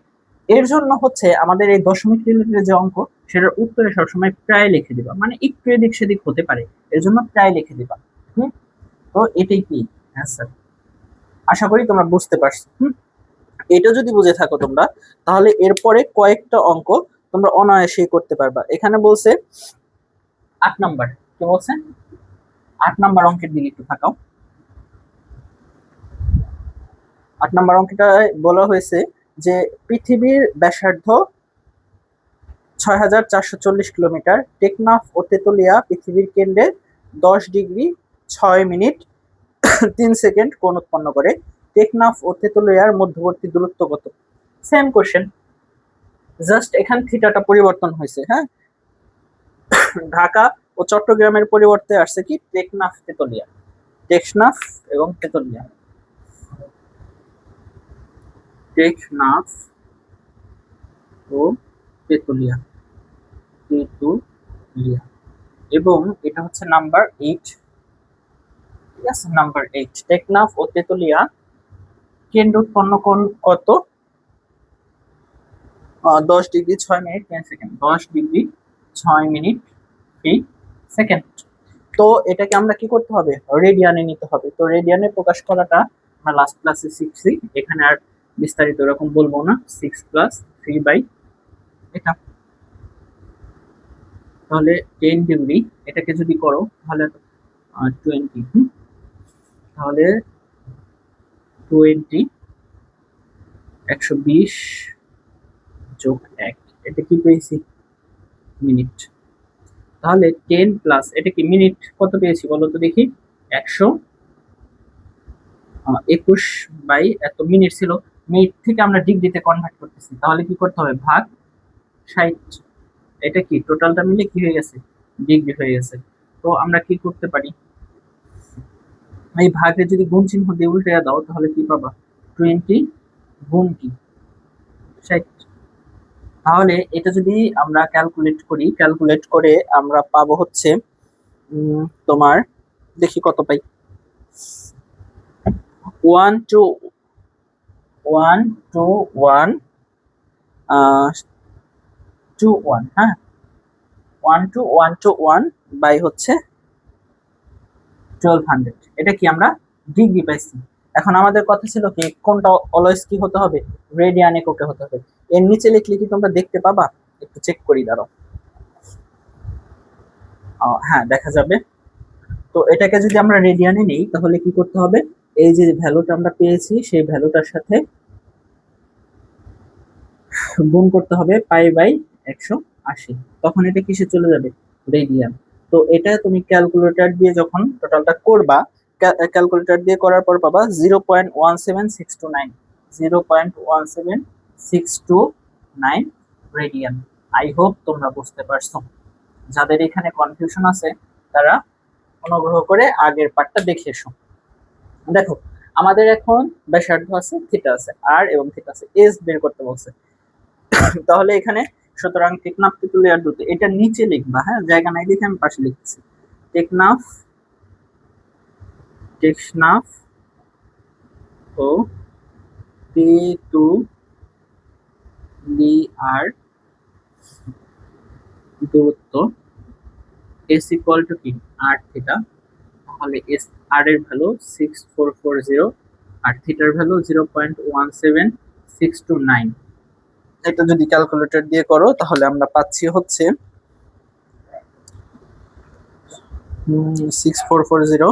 এর জন্য হচ্ছে আমাদের এই দশমিক রিলেটেড যে অঙ্ক সেটার উত্তরে সবসময় প্রায় লিখে দিবা, মানে একটু এদিক সেদিক হতে পারে, এর জন্য প্রায় লিখে দিবা। তো এটাই কি অ্যান্সার, আশা করি তোমরা বুঝতে পারছো। এটা যদি বুঝে থাকো তোমরা তাহলে এরপরে কয়েকটা অঙ্ক তোমরা অনায়াসেই করতে পারবা। এখানে বলছে 8 নাম্বার, কি বলছে 8 নাম্বার অঙ্কের দিকে একটু তাকাও। 8 নাম্বার অঙ্কটা বলা হয়েছে যে পৃথিবীর ব্যাসার্ধ 6440 কিলোমিটার, টেকনাফ ও তেতুলিয়া পৃথিবীর কেন্দ্রে 10 ডিগ্রি 6 মিনিট 3 সেকেন্ড কোণ উৎপন্ন করে। টেকনাফ ও তেতুলিয়ার মধ্যবর্তী দূরত্ব কত? সেম কোশ্চেন, জাস্ট এখানে থিটাটা পরিবর্তন হয়েছে। হ্যাঁ, ঢাকা ও চট্টগ্রামের পরিবর্তে আসছে কি টেকনাফ তেতুলিয়া, টেকনাফ এবং তেতুলিয়া, টেকনাফ ও তেতুলিয়া, তেতুলিয়া। এবং এটা হচ্ছে নাম্বার 8, ঠিক আছে, নাম্বার 8 টেকনাফ ও তেতুলিয়া কেন্দ্র উৎপন্ন কোণ কত? 10 degree 6 minute 3 second, 10 degree 6 minute 3 second. তো এটাকে আমরা কি করতে হবে, রেডিয়ানে নিতে হবে। তো রেডিয়ানে প্রকাশ করাটা আমরা লাস্ট ক্লাসে শিখছি, এখানে আর বিস্তারিত এরকম বলবো না। 6 + 3 বাই এটা, তাহলে 10 ডিগ্রি, এটাকে যদি করো তাহলে 20, তাহলে 20 120 যোগ 1, এটা কি পেয়েছি? মিনিট। তাহলে 10 প্লাস এটা কি মিনিট কত পেয়েছি বলো তো দেখি? 121 বাই এত মিনিট ছিল, মিনিট থেকে আমরা ডিগ্রিতে কনভার্ট করতেছি, তাহলে কি করতে হবে? ভাগ 60। এটা কি টোটালটা মিলে কি হয়ে গেছে? ডিগ্রি হয়ে গেছে। তো আমরা কি করতে পারি, এই ভাগে যদি গুণ চিহ্ন দিয়ে উল্টে দাও তাহলে কি পাবা? 20 গুণ কি 60। তাহলে এটা যদি আমরা ক্যালকুলেট করি, ক্যালকুলেট করে আমরা পাবো হচ্ছে তোমার, দেখি কত পাই, 1 to 1 to 1 to 1, হ্যাঁ, 1 to 1 to 1 বাই হচ্ছে 1200। এটা কি আমরা ডিগ্রি পাইছি। এখন আমাদের কথা ছিল কি কোনটা অলওয়েজ কি হতে হবে? রেডিয়ান এককে হতে হবে। এর নিচে লিখলে কি তোমরা দেখতে পাবা? একটু চেক করি দাঁড়াও। হ্যাঁ, দেখা যাবে। তো এটাকে যদি আমরা রেডিয়ানে নেই তাহলে কি করতে হবে? এই যে ভ্যালুটা আমরা পেয়েছি সেই ভ্যালুটার সাথে গুণ করতে হবে পাই বাই 180, তখন এটা কিসে চলে যাবে? রেডিয়ান। তো এটা তুমি ক্যালকুলেটর দিয়ে যখন টোটালটা করবা, ক্যালকুলেটর দিয়ে করার পর পাবা 0.17629, 0.17629 রেডিয়ান। আই হোপ তোমরা বুঝতে পারছো। যাদের এখানে কনফিউশন আছে তারা অনুগ্রহ করে আগের পার্টটা দেখে এসো। দেখো, আমাদের এখন ব্যাসার্ধ আছে, থিটা আছে, আর এবং থিটা আছে, এস বের করতে বলছে। তাহলে এখানে সুতরাং টেকনাফ তেতুলিয়ার দুটো, এটা নিচে লিখবা, হ্যাঁ, জায়গা নাই দেখে আমি পাশে লিখতেছি। টেকনাফ, টেকনাফ ও তেতুলিয়ার দূরত্ব এস ইকুয়াল টু কি? আর থিটা। তাহলে এস আর এর ভ্যালু 6440 আর থিটার ভ্যালু 0.17629। এটা যদি ক্যালকুলেটর দিয়ে করো তাহলে আমরা পাচ্ছি হচ্ছে 6440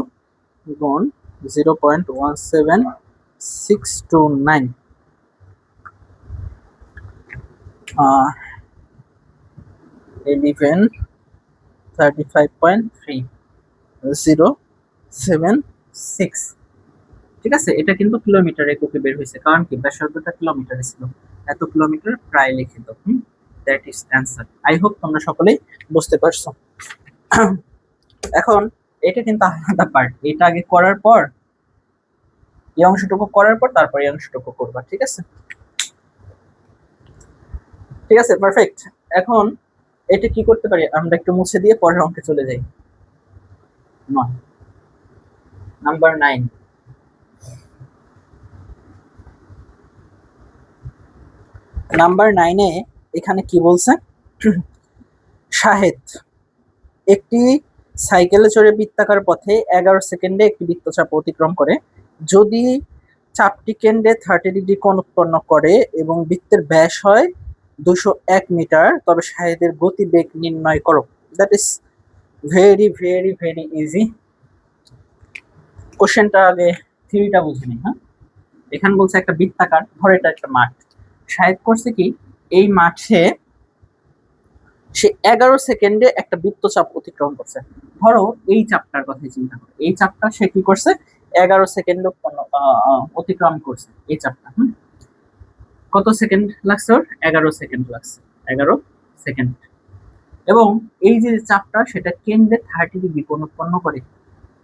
গুণ 0.17629, 1135.3076, ঠিক আছে। এটা কিন্তু কিলোমিটার এককে বের হয়েছে, কারণ কি ব্যাসার্ধটা কিলোমিটারে ছিল, এত কিলোমিটার প্রায় লিখিত। That is answer. I hope তোমরা সকলেই বুঝতে পারছো। এখন এটা কিন্তু আলাদা পার্ট, এটা আগে করার পর এই অংশটুকু করার পর তারপর এই অংশটুকু করবা, ঠিক আছে? ঠিক আছে, পারফেক্ট। এখন এটা কি করতে পারি আমরা, একটু মুছে দিয়ে পরের অঙ্কে চলে যাই। নাম্বার 9, নাম্বার 9-এ এখানে কি বলছে? শাহেদ একটি সাইকেলে চড়ে বৃত্তাকার পথে 11 সেকেন্ডে একটি বৃত্তচাপ অতিক্রম করে। যদি চাপটি কেন্দ্রে 30 ডিগ্রি কোণ উৎপন্ন করে এবং বৃত্তের ব্যাস হয় 201 মিটার, তবে শাহেদের গতিবেগ নির্ণয় করো। That is very very very easy. কোশ্চেনটা আগে থিওরিটা বুঝে নিই। হ্যাঁ, এখানে বলছে একটা বৃত্তাকার, ধরো এটা একটা মাঠ। শাহেদ করছে কি, এই মাঠে সে 11 সেকেন্ডে একটা বৃত্তচাপ অতিক্রম করছে। ধরো এই চাপটার কথা চিন্তা করো, এই চাপটা সে কি করছে? 11 সেকেন্ডে অতিক্রম করছে এই চাপটা। কত সেকেন্ড লাগছে ওর? 11 সেকেন্ড লাগছে, 11 সেকেন্ড। এবং এই যে চাপটা সেটা কেন্দ্রে 30 ডিগ্রি কোণ উৎপন্ন করে।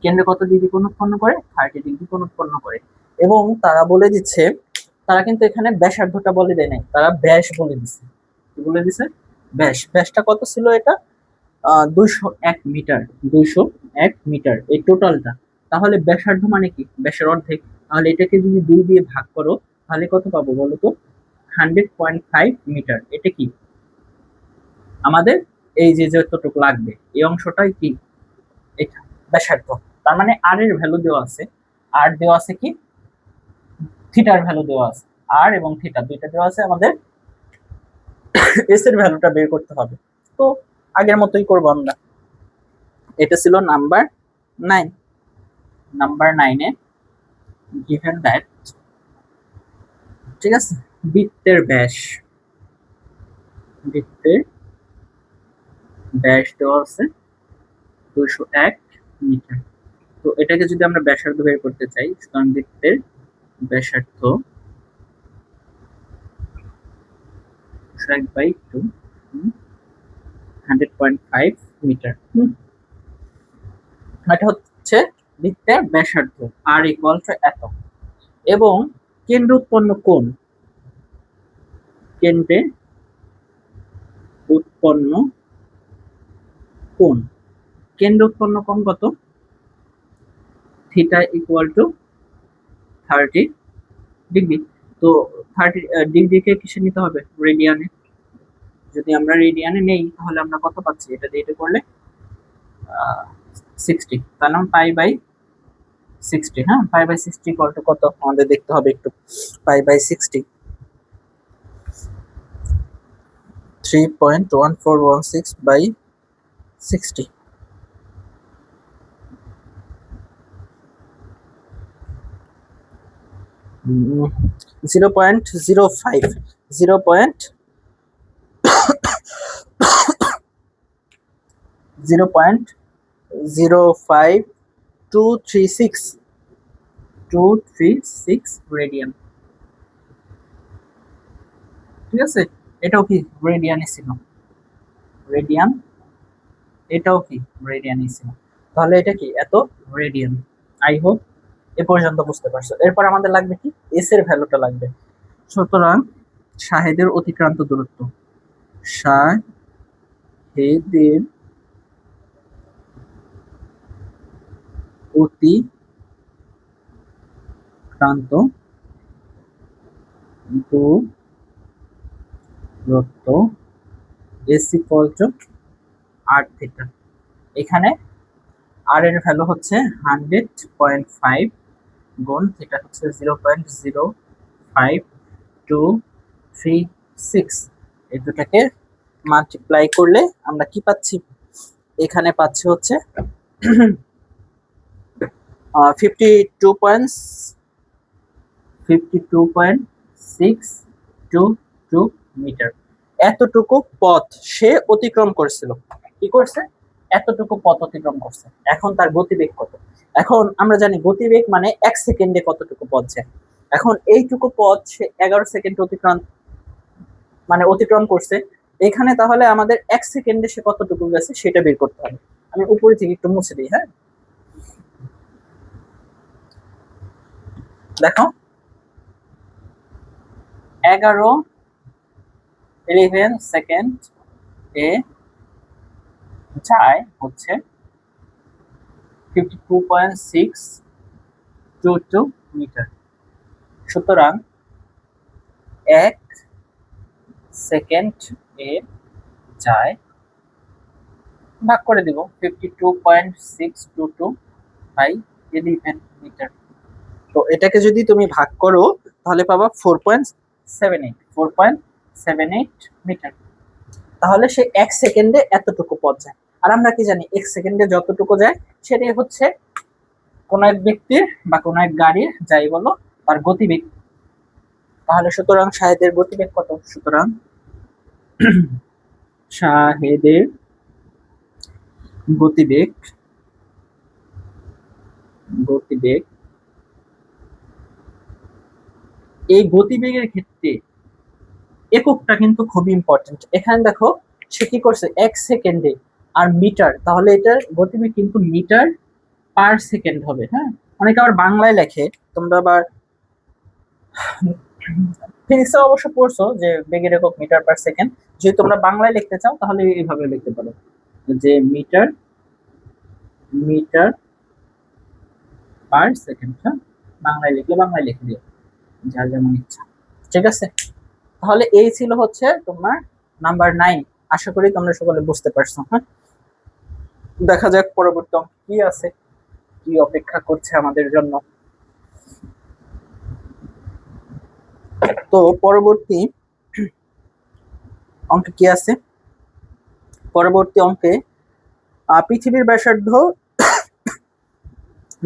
কেন্দ্রে কত ডিগ্রি কোণ উৎপন্ন করে? 30 ডিগ্রি কোণ উৎপন্ন করে। এবং তারা বলে দিচ্ছে, তারা কিন্তু এখানে ব্যাসার্ধটা বলে দেয় নাই, তারা ব্যাস বলে দিছে। কি বলে দিছে? ব্যাস। ব্যাসটা কত ছিল এটা? 201 মিটার। 201 মিটার এই টোটালটা। তাহলে ব্যাসার্ধ মানে কি? ব্যাসের অর্ধেক। তাহলে এটাকে যদি 2 দিয়ে ভাগ করো তাহলে কত পাবো বলো তো? 100.5 মিটার। এটা কি আমাদের এই যে যতটুকু লাগবে এই অংশটাই কি এটা ব্যাসার্ধ। তার মানে আর এর ভ্যালু দেওয়া আছে, আর দেওয়া আছে কি থিটার ভ্যালু দেওয়া আছে, আর এবং থিটা দুইটা দেওয়া আছে। আমাদের এস এর ভ্যালুটা বের করতে হবে। তো আগের মতোই করবো আমরা। এটা ছিল নাম্বার 9। নাম্বার 9-এ given that, ঠিক আছে, বৃত্তের ব্যাস, বৃত্তের ব্যাস দেওয়া আছে 201 মিটার। তো এটাকে যদি আমরা ব্যাসার্ধ বের করতে চাই, সুতরাং বৃত্তের ব্যাসার্ধ 1/2 100.5 মিটার। এটা হচ্ছে বৃত্তের ব্যাসার্ধ, আর ইকুয়াল টু এত। এবং কেন্দ্র উৎপন্ন কোণ, কেন্দ্রে উৎপন্ন কোণ, কেন্দ্র উৎপন্ন কোণ কত? Theta equal to 30 degree. তো 30 ডিগ্রিকে কিসে নিতে হবে? রেডিয়ানে। যদি আমরা রেডিয়ানে নেই তাহলে আমরা কত পাচ্ছি? এটা দিয়ে এটা করলে 60, তাহলে π/60। হ্যাঁ, π/60 ইকুয়াল টু কত আমাদের দেখতে হবে একটু। π/60 3.1416/60। 0.05, 0.05236 রেডিয়ান। ঠিক আছে, এটাও কি রেডিয়ানই ছিল, রেডিয়ান। এটাও কি রেডিয়ানই ছিল। তাহলে এটা কি এত রেডিয়ান। আই হোপ এ পর্যন্ত বুঝতে পারছো। এরপর আমাদের লাগবে কি? এস এর ভ্যালুটা লাগবে। সুতরাং শাহেদের অতিক্রান্ত দূরত্ব, শাহেদের অতিক্রান্ত দূরত্ব S equal to R theta. এখানে আর এর ভ্যালু হচ্ছে 100.5 গুণ থিটা হচ্ছে 0.05236। এই দুটাকে মাল্টিপ্লাই করলে আমরা কি পাচ্ছি? এখানে পাচ্ছি হচ্ছে 52.622 মিটার। এতটুকু পথ সে অতিক্রম করেছিল। কি করছে? এতটুকু পথ অতিক্রম করছে। এখন তার গতিবেগ কত? এখন আমরা জানি গতিবেগ মানে 1 সেকেন্ডে কতটুকু পথ যায়। এখন এইটুকু পথ সে 11 সেকেন্ড অতিক্রম করছে। এখানে তাহলে আমাদের 1 সেকেন্ডে সে কতটুকু গেছে সেটা বের করতে হবে। আমি উপরে থেকে একটু মুছে দিই। হ্যাঁ, দেখো 11 সেকেন্ড এ যায় হচ্ছে 52.622 মিটার। সুতরাং 1 সেকেন্ড এ যায়, ভাগ করে দিব 52.622/11 মিটার। তো এটাকে যদি তুমি ভাগ করো তাহলে পাবা 4.78 মিটার। তাহলে সে 1 সেকেন্ডে এতটুকু পথ যায়। আর আমরা কি জানি 1 সেকেন্ডে যতটুকু যায় সেটাই হচ্ছে কোন এক ব্যক্তির বা কোন এক গাড়ির, যাই বলো, তার গতিবেগ। তাহলে সুতরাং শাহেদের গতিবেগ কত? সুতরাং শাহেদের গতিবেগ গতিবেগ এই গতিবেগের ক্ষেত্রে এককটা কিন্তু খুবই ইম্পর্টেন্ট। এখানে দেখো সে কি করছে 1 সেকেন্ডে, আর মিটার, তাহলে এটার গতিবেগ কিন্তু মিটার পার সেকেন্ড হবে। হ্যাঁ, অনেকে আবার বাংলায় লেখে, তোমরা আবার ফিজিক্সে অবশ্য পড়ছো যে বেগের একক মিটার পার সেকেন্ড। যদি তোমরা বাংলায় লিখতে চাও তাহলে এইভাবে লিখতে পারো যে মিটার মিটার পার সেকেন্ড। হ্যাঁ, বাংলায় লিখলে বাংলায় লিখে দিও, যার যেমন ইচ্ছা। ঠিক আছে, তাহলে এই ছিল হচ্ছে তোমার নাম্বার 9। আশা করি তোমরা সকলে বুঝতে পারছো। হ্যাঁ, দেখা যাক পরবর্তী অঙ্ক কি আছে, কি অপেক্ষা করছে আমাদের জন্য। তো পরবর্তী অঙ্কে কি আছে? পরবর্তী অঙ্কে পৃথিবীর ব্যাসার্ধ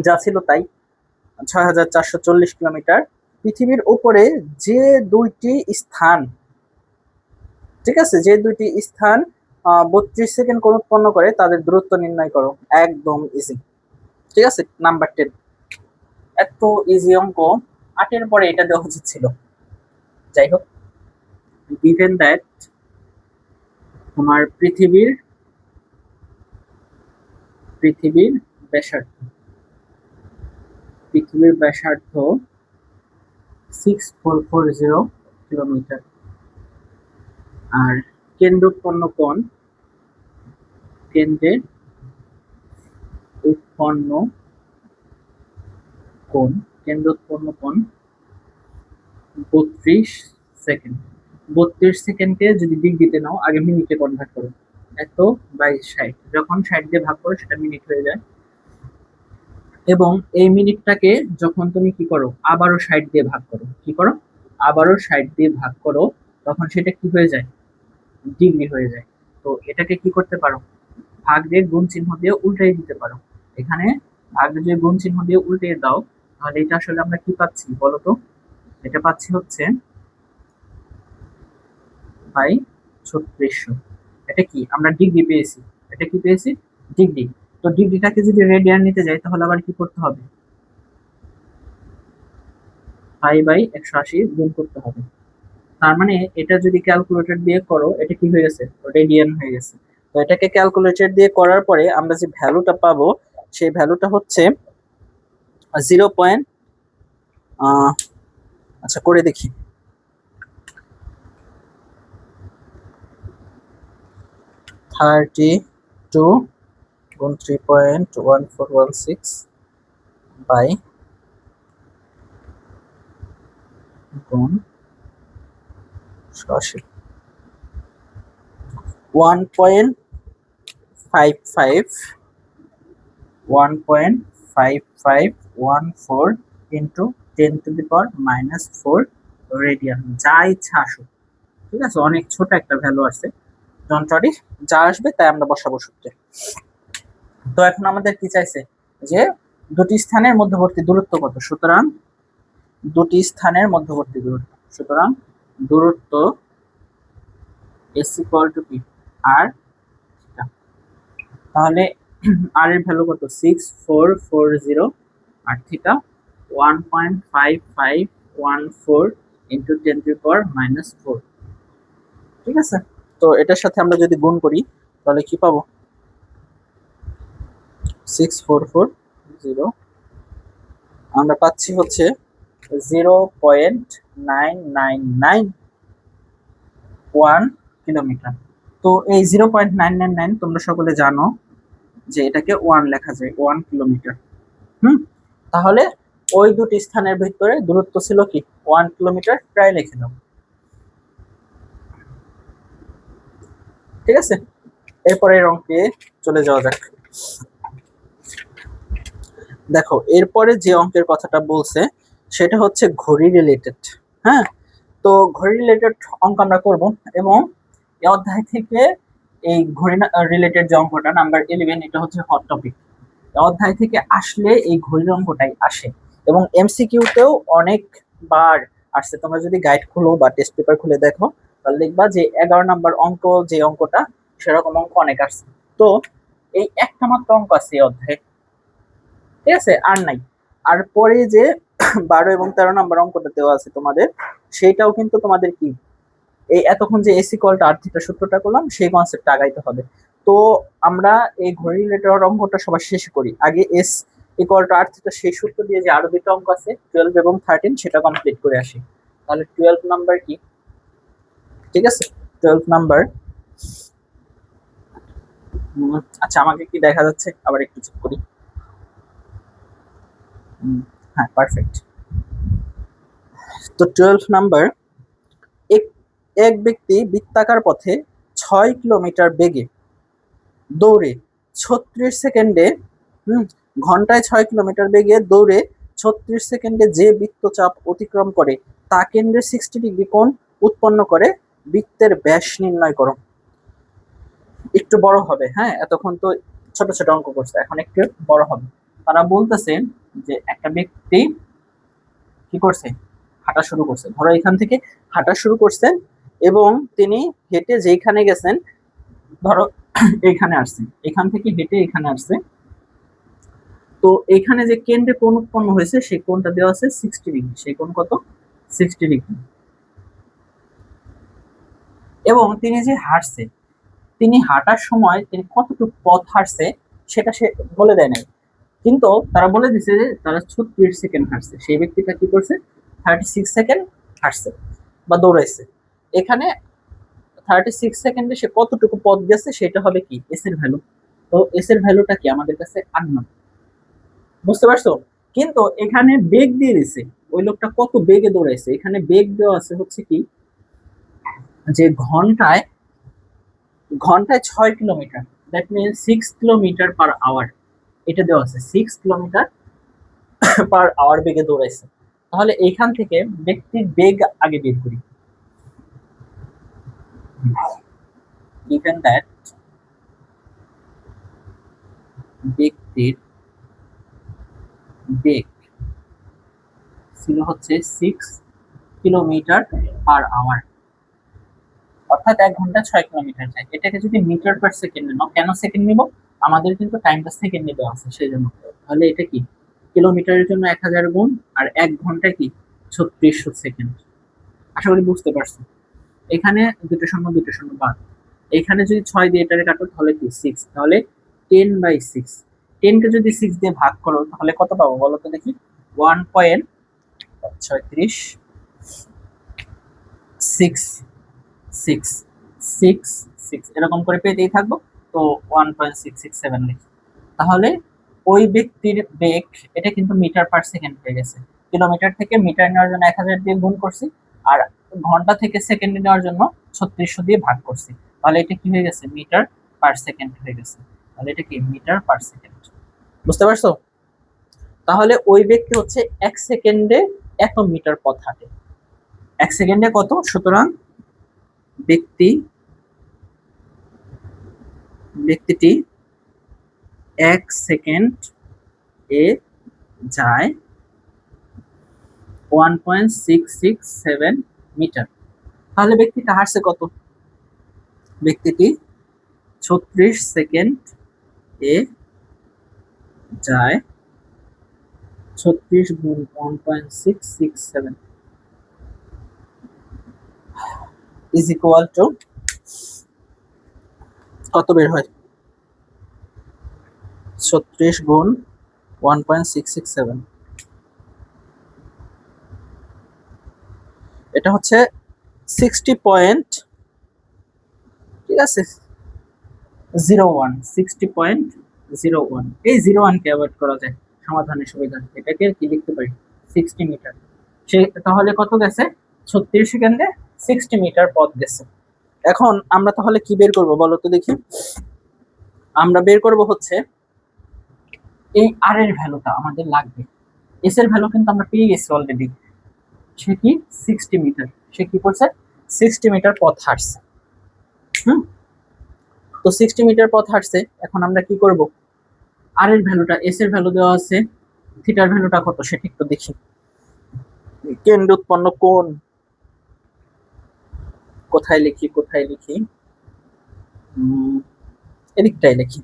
যা ছিল তাই 6440 কিলোমিটার। পৃথিবীর উপরে যে দুইটি স্থান, ঠিক আছে, যে দুইটি স্থান 32 সেকেন্ড কোণ উৎপন্ন করে তাদের দূরত্ব নির্ণয় করো। একদম ইজি। ঠিক আছে, নাম্বার 10। এত ইজি অঙ্ক 8-এর পরে এটা দেওয়া উচিত ছিল। যাই হোক, গিভেন দ্যাট তোমার পৃথিবীর ব্যাসার্ধ পৃথিবীর ব্যাসার্ধ 6440 কিলোমিটার, আর কেন্দ্র উৎপন্ন কোণ কেন্দ্রে উৎপন্ন কোণ কেন্দ্র উৎপন্ন কোণ 32 সেকেন্ড। 32 সেকেন্ডকে যদি ডিগ্রিতে নাও, আগে মিনিটে কনভার্ট করো। এত বাই 60, যখন 60 দিয়ে ভাগ করো সেটা মিনিট হয়ে যায়। এবং এই মিনিটটাকে যখন তুমি কি করো, আবারও 60 দিয়ে ভাগ করো, কি করো, আবারও 60 দিয়ে ভাগ করো, তখন সেটা কি হয়ে যায়, ডিগ্রি হয়ে যায়। তো এটাকে কি করতে পারো, ভাগ দিয়ে গুণ চিহ্ন দিয়ে উল্টাই দিতে পারো। এখানে ভাগ দিয়ে গুণ চিহ্ন দিয়ে উল্টে দাও, তাহলে এটা আসলে আমরা কি পাচ্ছি বলতো? এটা পাচ্ছি হচ্ছে বাই 3600। এটা কি আমরা ডিগ্রি পেয়েছি, এটা কি পেয়েছি, ডিগ্রি। তো ডিগ্রিটাকে যদি রেডিয়ান নিতে যাই তাহলে আবার কি করতে হবে, পাই বাই 180 গুণ করতে হবে। তার মানে এটা যদি ক্যালকুলেটর দিয়ে করো, এটা কি হয়ে গেছে, রেডিয়ান হয়ে গেছে। তো এটাকে ক্যালকুলেটর দিয়ে করার পরে আমরা যে ভ্যালুটা পাবো, সেই ভ্যালুটা হচ্ছে 0. আচ্ছা করে দেখি, 32 গুণ 3.1416 বাই গুণ 80, 1.55 1.5514 ইন্টু 10⁻⁻4 রেডিয়ান, যা ইচ্ছা আসুক। ঠিক আছে, অনেক ছোট একটা ভ্যালু আসছে, যন্ত্রটি যা আসবে তাই আমরা বসাবো সূত্রে। তো এখন আমাদের কি চাইছে, যে দুটি স্থানের মধ্যবর্তী দূরত্ব কত, সুতরাং দুটি স্থানের মধ্যবর্তী দূরত্ব, সুতরাং দূরত্ব p আর, তাহলে আর এর ভ্যালু কত, 6440, আর থিটা 1.5514 ইন্টু 10⁻⁻4। ঠিক আছে, তো এটার সাথে আমরা যদি গুণ করি তাহলে কি পাবো, 6440 আমরা পাচ্ছি হচ্ছে 0.9991 কিলোমিটার। তো এই 0.999 তোমরা সকলে জানো যে এটাকে 1 লেখা যায়, 1 কিলোমিটার। তাহলে ওই দুটি স্থানের ভিতরে দূরত্ব ছিল কি 1 কিলোমিটার, প্রায় লিখে দাও। ঠিক আছে, এরপরের অঙ্কে চলে যাওয়া যাক। দেখো এরপরে যে অঙ্কের কথাটা বলছে সেটা হচ্ছে ঘড়ি রিলেটেড। হ্যাঁ, তো ঘড়ি রিলেটেড অঙ্ক আমরা করব, এবং এই অধ্যায় থেকে এই ঘড়ি রিলেটেড যে অঙ্কটা নাম্বার 11, এটা হচ্ছে হট টপিক। অধ্যায় থেকে আসলে এই ঘড়ির অঙ্কটাই আসে, এবং এমসিকিউতেও অনেকবার আসছে। তোমরা যদি গাইড খুলো বা টেস্ট পেপার খুলে দেখো তাহলে দেখবা যে 11 নম্বর অঙ্ক যে অঙ্কটা, সেরকম অঙ্ক অনেক আসছে। তো এই একটা মাত্র অঙ্ক আছে এই অধ্যায়ে, ঠিক আছে, আর নাই। আর পরে যে 12 এবং 13 নম্বর অঙ্কটা দেওয়া আছে তোমাদের, সেটাও কিন্তু তোমাদের কি এই এতক্ষণ যে S equal to R theta সূত্রটা করলাম সেই কনসেপ্টটা আগাইতে হবে। তো আমরা এই ঘড়ি রিলেটেড অঙ্কটা সবার শেষে করি, আগে S equal to R theta সেই সূত্র দিয়ে যে আরো দুটো অঙ্ক আছে 12 এবং 13 সেটা কমপ্লিট করে আসি। তাহলে 12 নাম্বার কি, ঠিক আছে 12 নাম্বার, আচ্ছা আমাকে কি দেখা যাচ্ছে আবার একটু চেক করি, হ্যাঁ পারফেক্ট। তো 12 নাম্বার, এক এক ব্যক্তি বৃত্তাকার পথে 6 কিলোমিটার বেগে দৌড়ে 36 সেকেন্ডে, ঘন্টায় 6 কিলোমিটার বেগে দৌড়ে 36 সেকেন্ডে যে বৃত্তচাপ অতিক্রম করে তা কেন্দ্রে 60 ডিগ্রি কোণ উৎপন্ন করে, বৃত্তের ব্যাস নির্ণয় করো। একটু বড় হবে, হ্যাঁ এতক্ষণ তো ছোট ছোট অঙ্ক করছে, এখন একটু বড় হবে। তারা বলতেছেন যে একটা ব্যক্তি কি করছে, হাঁটা শুরু করছে, ধরো এখান থেকে হাঁটা শুরু করছেন এবং তিনি হেঁটে যেখানে গেছেন, ধরো এইখানে আসছে, এখান থেকে হেঁটে এখানে আসছে, তো এখানে যে কেন্দ্রে কোণ উৎপন্ন হয়েছে সেই কোণটা দেওয়া আছে 60 ডিগ্রি, সেই কোণ কত 60 ডিগ্রি। এবং তিনি যে হাঁটছে, তিনি হাঁটার সময় তিনি কতটুকু পথ হাঁটছে সেটা সে বলে দেয় নাই, কিন্তু তারা বলে দিছে যে তারা 36 সেকেন্ড হাঁটছে, সেই ব্যক্তিটা কি করছে 36 সেকেন্ড হাঁটছে বা দৌড়াইছে। এখানে 36 সেকেন্ডে সে কতটুকু পথ গেছে সেটা হবে কি এস এর ভ্যালু। তো এস এর ভ্যালুটা কি আমাদের কাছে আননোন, বুঝতে পারছো? কিন্তু এখানে বেগ দিয়ে দিছে, ওই লোকটা কত বেগে দৌড়াইছে, এখানে বেগ দেওয়া আছে হচ্ছে কি যে ঘন্টায় ঘন্টায় 6 kilometre, that means 6 kilometre per hour, এটা দেওয়া আছে 6 কিলোমিটার পার আওয়ার বেগে দৌড়াইছে। তাহলে এইখান থেকে ব্যক্তির বেগ আগে বের করি, given that ব্যক্তির বেগ ছিল হচ্ছে 6 কিলোমিটার পার আওয়ার, অর্থাৎ 1 ঘন্টা 6 কিলোমিটার যায়। এটাকে যদি মিটার পার সেকেন্ড নাও, কেন সেকেন্ড নিব, আমাদের কিন্তু টাইমটা সেকেন্ডে দেওয়া আছে সেই জন্য। তাহলে এটা কি কিলোমিটারের জন্য 1000 গুণ, আর 1 ঘন্টা কি 3600 সেকেন্ড। আশা করি বুঝতে পারছো। এখানে দুটো শূন্য বাদ, এখানে যদি 6 দিয়ে এটারে কাটো তাহলে কি 6, তাহলে 10/6, 10 কে যদি 6 দিয়ে ভাগ করো তাহলে কত পাবো বলো তো দেখি, 1.3666 এরকম করে পেতেই থাকবো। তো 1.667 লিখি। তাহলে ওই ব্যক্তির বেগ, এটা কিন্তু মিটার পার সেকেন্ড হয়ে গেছে, কিলোমিটার থেকে মিটার নেওয়ার জন্য 1000 দিয়ে গুণ করছি, আর ঘন্টা থেকে সেকেন্ডে নেওয়ার জন্য 3600 দিয়ে ভাগ করছি, তাহলে এটা কি হয়ে গেছে মিটার পার সেকেন্ড হয়ে গেছে। তাহলে এটা কি মিটার পার সেকেন্ড, বুঝতে পারছো? তাহলে ওই ব্যক্তি হচ্ছে 1 সেকেন্ডে এত মিটার পথ হাঁটে, 1 সেকেন্ডে কত, সুতরাং ব্যক্তিটি 1 সেকেন্ড এ যায় 1.667 মিটার। তাহলে ব্যক্তিটা হাঁটছে কত, ব্যক্তিটি 36 সেকেন্ড এ যায় 36 গুণ 1.667 ইজ ইকুয়াল টু কত বের হয়, 36 গুণ 1.667, এটা হচ্ছে 60 পয়েন্ট, ঠিক আছে 01, 60.01। এই 01 কে অ্যাভয়েড করা যায় সমাধানের সুবিধা, এটাকে কি লিখতে পারি 60 মিটার। সে তাহলে কত গেছে 36 সেকেন্ডে 60 মিটার পথ গেছে। এখন আমরা তাহলে কি বের করব বলো তো দেখি, আমরা বের করব হচ্ছে এই আর এর ভ্যালুটা আমাদের লাগবে, এস এর ভ্যালু কিন্তু আমরা পেয়ে গেছি অলরেডি, সে কি 60 মিটার, সে কি করছে 60 মিটার পথ হাঁটছে। তো 60 মিটার পথ হাঁটছে, এখন আমরা কি করব, আর এর ভ্যালুটা, এস এর ভ্যালু দেওয়া আছে, থিটার ভ্যালুটা কত সেটা একটু দেখি, কেন্দ্র উৎপন্ন কোণ কোথায় লিখি, এদিকটাই লিখি,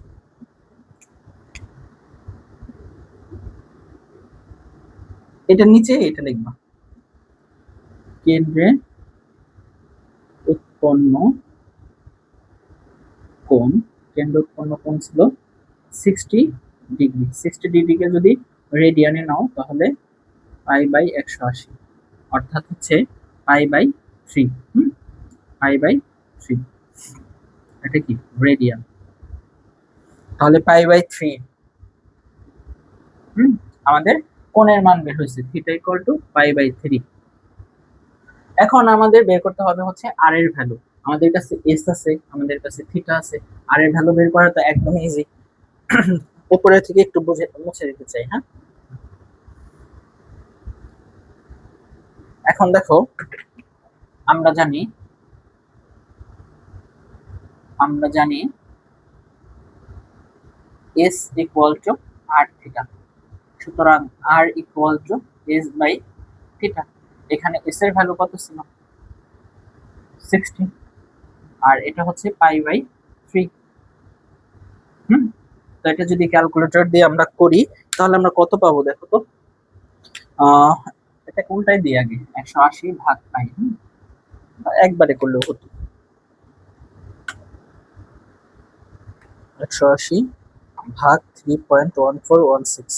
এটা নিচে এটা লিখবা, কেন্দ্রে উৎপন্ন কোণ, কেন্দ্র উৎপন্ন কোণ ছিল 60 ডিগ্রি। 60 ডিগ্রিকে যদি রেডিয়ানে নাও তাহলে π/180, অর্থাৎ হচ্ছে π/3। π/3 এটা কি রেডিয়ান, তাহলে π/3 আমাদের কোণের মান বের হয়েছে θ = π/3। এখন আমাদের বের করতে হবে হচ্ছে আর এর ভ্যালু। আমাদের কাছে এস আছে, আমাদের কাছে থিটা আছে, আর এর ভ্যালু বের করা তো একদম ইজি। উপরে থেকে একটু মুছে দিতে চাই। হ্যাঁ, এখন দেখো আমরা জানি s = r থিটা, সুতরাং r = s/θ। এখানে s এর ভ্যালু কত ছিল 60, আর এটা হচ্ছে π/3। তো এটা যদি ক্যালকুলেটর দিয়ে আমরা করি তাহলে আমরা কত পাবো দেখো তো। এটা কোনটাই দিই আগে, 180 ভাগ পাই, একবারে করলেও হতো। 180 ভাগ 3.1416,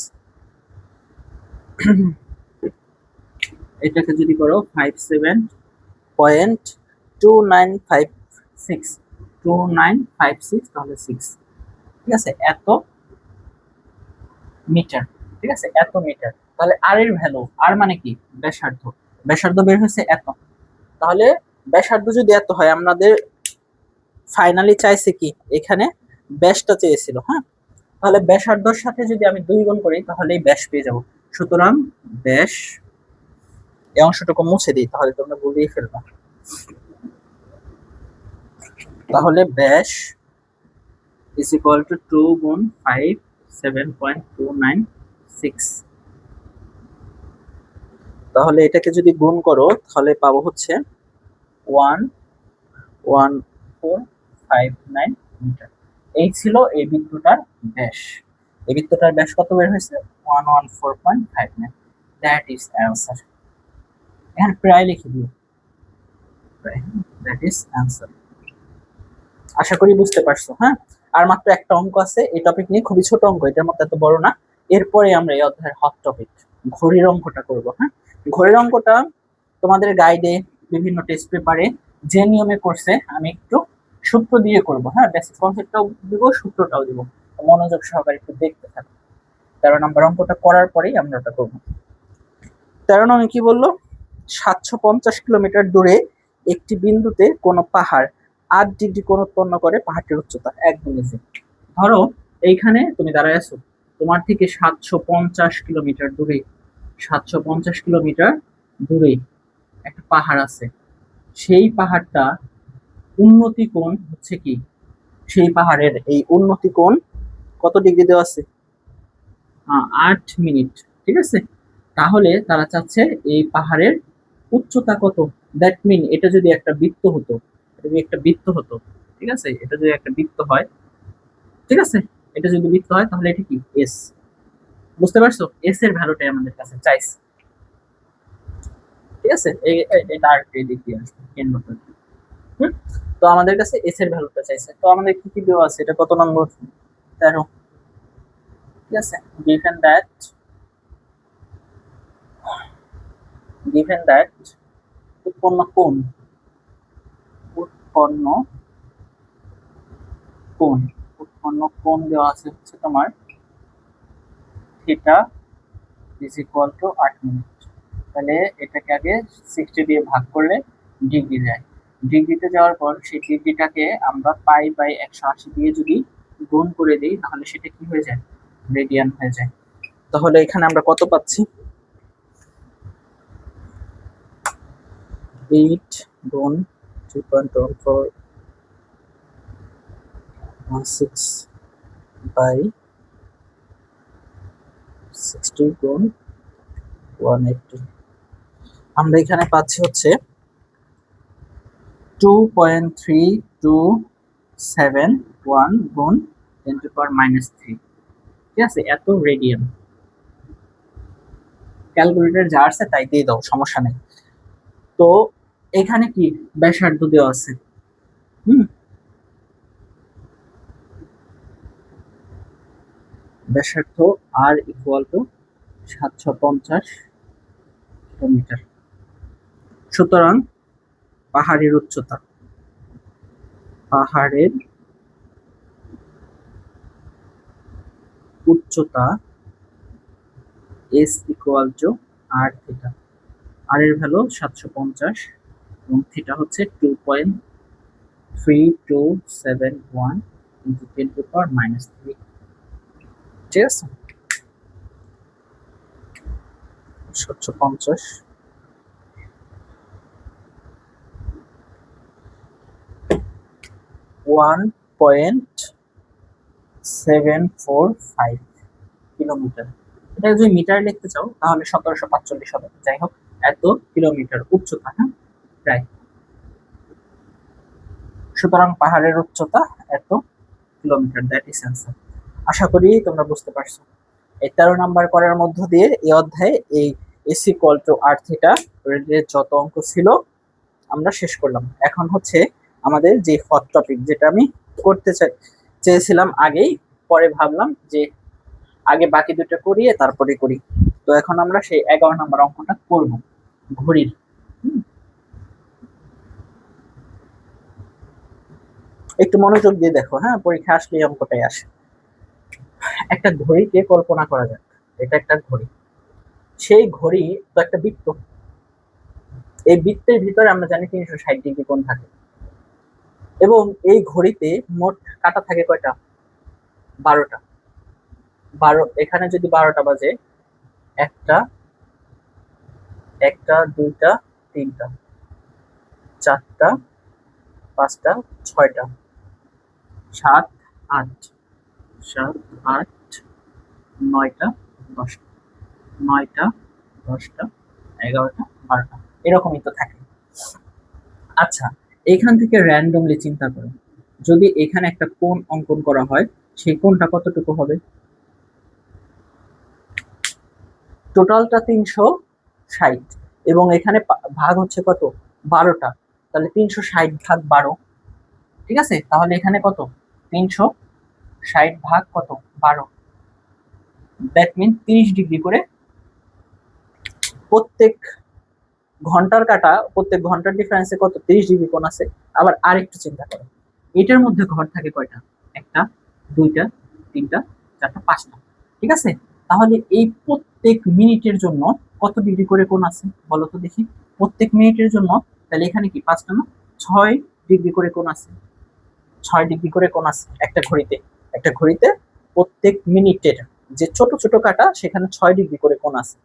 এটাকে যদি করো 57.2956 তাহলে 6, ঠিক আছে, এত মিটার। ঠিক আছে, এত মিটার। তাহলে আর এর ভ্যালু, আর মানে কি ব্যাসার্ধ, ব্যাসার্ধ বের হয়েছে এত। তাহলে ব্যাসার্ধ যদি এত হয়, আমাদের ফাইনালি চাইছে কি এখানে ব্যাসটা চেয়েছিল। হ্যাঁ, তাহলে ব্যাসার্ধর সাথে যদি আমি 2 গুণ করি তাহলেই ব্যাস পেয়ে যাব। সুতরাং ব্যাস, এই অংশটুকু মুছে দিই তাহলে তোমরা বুঝেই ফেলবা। তাহলে ব্যাস = 2 গুণ 5 7.296। তাহলে এটাকে যদি গুণ করো তাহলে পাবো হচ্ছে 11459 মিটার। এই ছিল এই বৃত্তটার ব্যাস। এই বৃত্তটার ব্যাস কত বের হয়েছে 114.59। That is answer. এখানে প্রায় লিখে দিও, দ্যাট ইজ অ্যান্সার। আশা করি বুঝতে পারছো। হ্যাঁ, আর মাত্র একটা অঙ্ক আছে এই টপিক নিয়ে, খুবই ছোট অঙ্ক, এটার মতো এত বড় না। এরপরে আমরা এই অধ্যায়ের হট টপিক ঘড়ির অঙ্কটা করব। হ্যাঁ, ঘড়ির অঙ্কটা তোমাদের গাইডে, বিভিন্ন টেস্ট পেপারে যে নিয়মে করছে আমি একটু সূত্র দিয়ে করব। হ্যাঁ, বেসিক কনসেপ্টটাও দিব, সূত্রটাও দিব, মনোযোগ সহকারে একটু দেখতে থাকো। 13 নম্বর অঙ্কটা করার পরেই আমরা ওটা করব। 13 নম্বরে কি বললো, 750 কিলোমিটার দূরে একটি বিন্দুতে কোনো পাহাড় 8 ডিগ্রি কোণ উৎপন্ন করে। পাহাড়টির উচ্চতা একদম ইজি। ধরো এইখানে তুমি দাঁড়ায় আছো, তোমার থেকে 750 কিলোমিটার দূরে, 750 কিলোমিটার দূরে একটা পাহাড় আছে। সেই পাহাড়টা উন্নতি কোণ হচ্ছে কি, সেই পাহাড়ের এই উন্নতি কোণ কত ডিগ্রি দেওয়া আছে 8 মিনিট। ঠিক আছে, তাহলে তারা চাচ্ছে এই পাহাড়ের উচ্চতা কত। দ্যাট মিন এটা যদি একটা বৃত্ত হতো, ঠিক আছে, এটা যদি একটা বৃত্ত হয়, ঠিক আছে, এটা যদি বৃত্ত হয় তাহলে এটা কি এস। বুঝতে পারছো, এস এর ভ্যালুটাই আমাদের কাছে চাইছে। ঠিক আছে, এটা আর একটু দিক দিয়ে আসবে কেন্দ্রটা। তো আমাদের কাছে এস এর ভ্যালুটা চাইছে। তো আমাদের কি কি দেওয়া আছে, এটা কত নম্বর 13। ঠিক আছে, given that উৎপন্ন কোণ দেওয়া আছে হচ্ছে তোমার থিটা = 8 মিনিট। তাহলে এটাকে আগে 60 দিয়ে ভাগ করলে ডিগ্রি যায়। ডিগ্রিতে যাওয়ার পর সেই ডিগ্রিটাকে আমরা π/180 দিয়ে যদি গুণ করে দিই তাহলে সেটা কি হয়ে যায়, রেডিয়ান হয়ে যায়। তাহলে এখানে আমরা কত পাচ্ছি, 8 গুণ 3.1416 বাই 60 গুণ 180। আমরা এখানে পাচ্ছি হচ্ছে 2.3271 গুণ 10⁻³ ঠিক আছে, এত রেডিয়ান। ক্যালকুলেটর যা আছে তাই দিয়ে দাও, সমস্যা নেই। তো এখানে কি ব্যাসার্ধ দেওয়া আছে, হুম, ব্যাসার্ধ আর ইকুয়াল টু 750 কিলোমিটার। সুতরাং পাহাড়ের উচ্চতা, পাহাড়ের উচ্চতা s equal to R theta. আর এর ভ্যালু 750 এবং থিটা হচ্ছে 2.3271 ইন্টু 10⁻³ ঠিক আছে। 750 1.745 কিলোমিটার। এটা যদি মিটার লিখতে চাও তাহলে 1745 হবে। যাই হোক, এত কিলোমিটার উচ্চতা, হ্যাঁ প্রায়। সুতরাং পাহাড়ের উচ্চতা এত কিলোমিটার, দ্যাট ইজ অ্যান্সার। আশা করি তোমরা বুঝতে পারছো। এই 13 নাম্বার করার মধ্য দিয়ে এই অধ্যায়ে এই S equal to R theta এর যত অঙ্ক ছিল আমরা শেষ করলাম। এখন হচ্ছে আমাদের যে হট টপিক, যেটা আমি করতে চেয়েছিলাম আগেই, পরে ভাবলাম যে আগে বাকি দুটো করিয়ে তারপরে করি। তো এখন আমরা সেই 11 নাম্বার অঙ্কটা করব, ঘড়ির। একটু মনোযোগ দিয়ে দেখো, হ্যাঁ, পরীক্ষা আসলে এই অঙ্কটাই আসে। একটা ঘড়িকে কল্পনা করা যাক, এটা একটা ঘড়ি। সেই ঘড়ি তো একটা বৃত্ত, এই বৃত্তের ভিতরে আমরা জানি 360 ডিগ্রি কোণ থাকে, এবং এই ঘড়িতে মোট কাটা থাকে কয়টা? 12টা। 12, এখানে যদি 12টা বাজে, একটা, একটা, দুইটা, তিনটা, চারটা, পাঁচটা, ছয়টা, সাত, আট, সাত, আট, নয়টা, দশটা, নয়টা, দশটা, 11টা, 12টা, এরকমই তো থাকে। আচ্ছা, এখান থেকে র্যান্ডমলি চিন্তা করো, যদি এখানে একটা কোণ অঙ্কন করা হয়, সেই কোণটা কতটুকু হবে? টোটালটা 360, এবং এখানে ভাগ হচ্ছে কত? 12টা। তাহলে 360 ভাগ 12, ঠিক আছে। তাহলে এখানে কত? 360 ভাগ কত? 12। দ্যাট মিন 30 ডিগ্রি করে প্রত্যেক ঘন্টার কাটা, প্রত্যেক ঘন্টার ডিফারেন্সে কত? 30 ডিগ্রি কোণ আছে। আবার আরেকটু চিন্তা করো, এটার মধ্যে ঘর থাকে কয়টা? একটা, দুইটা, তিনটা, চারটা, পাঁচটা, ঠিক আছে। তাহলে এই প্রত্যেক মিনিটের জন্য কত ডিগ্রি করে কোণ আছে বলো তো দেখি? প্রত্যেক মিনিটের জন্য, তাহলে এখানে কি পাঁচটা না, 6 ডিগ্রি করে কোণ আছে। 6 ডিগ্রি করে কোণ আছে একটা ঘড়িতে। একটা ঘড়িতে প্রত্যেক মিনিটের যে ছোট ছোট কাটা, সেখানে 6 ডিগ্রি করে কোণ আছে।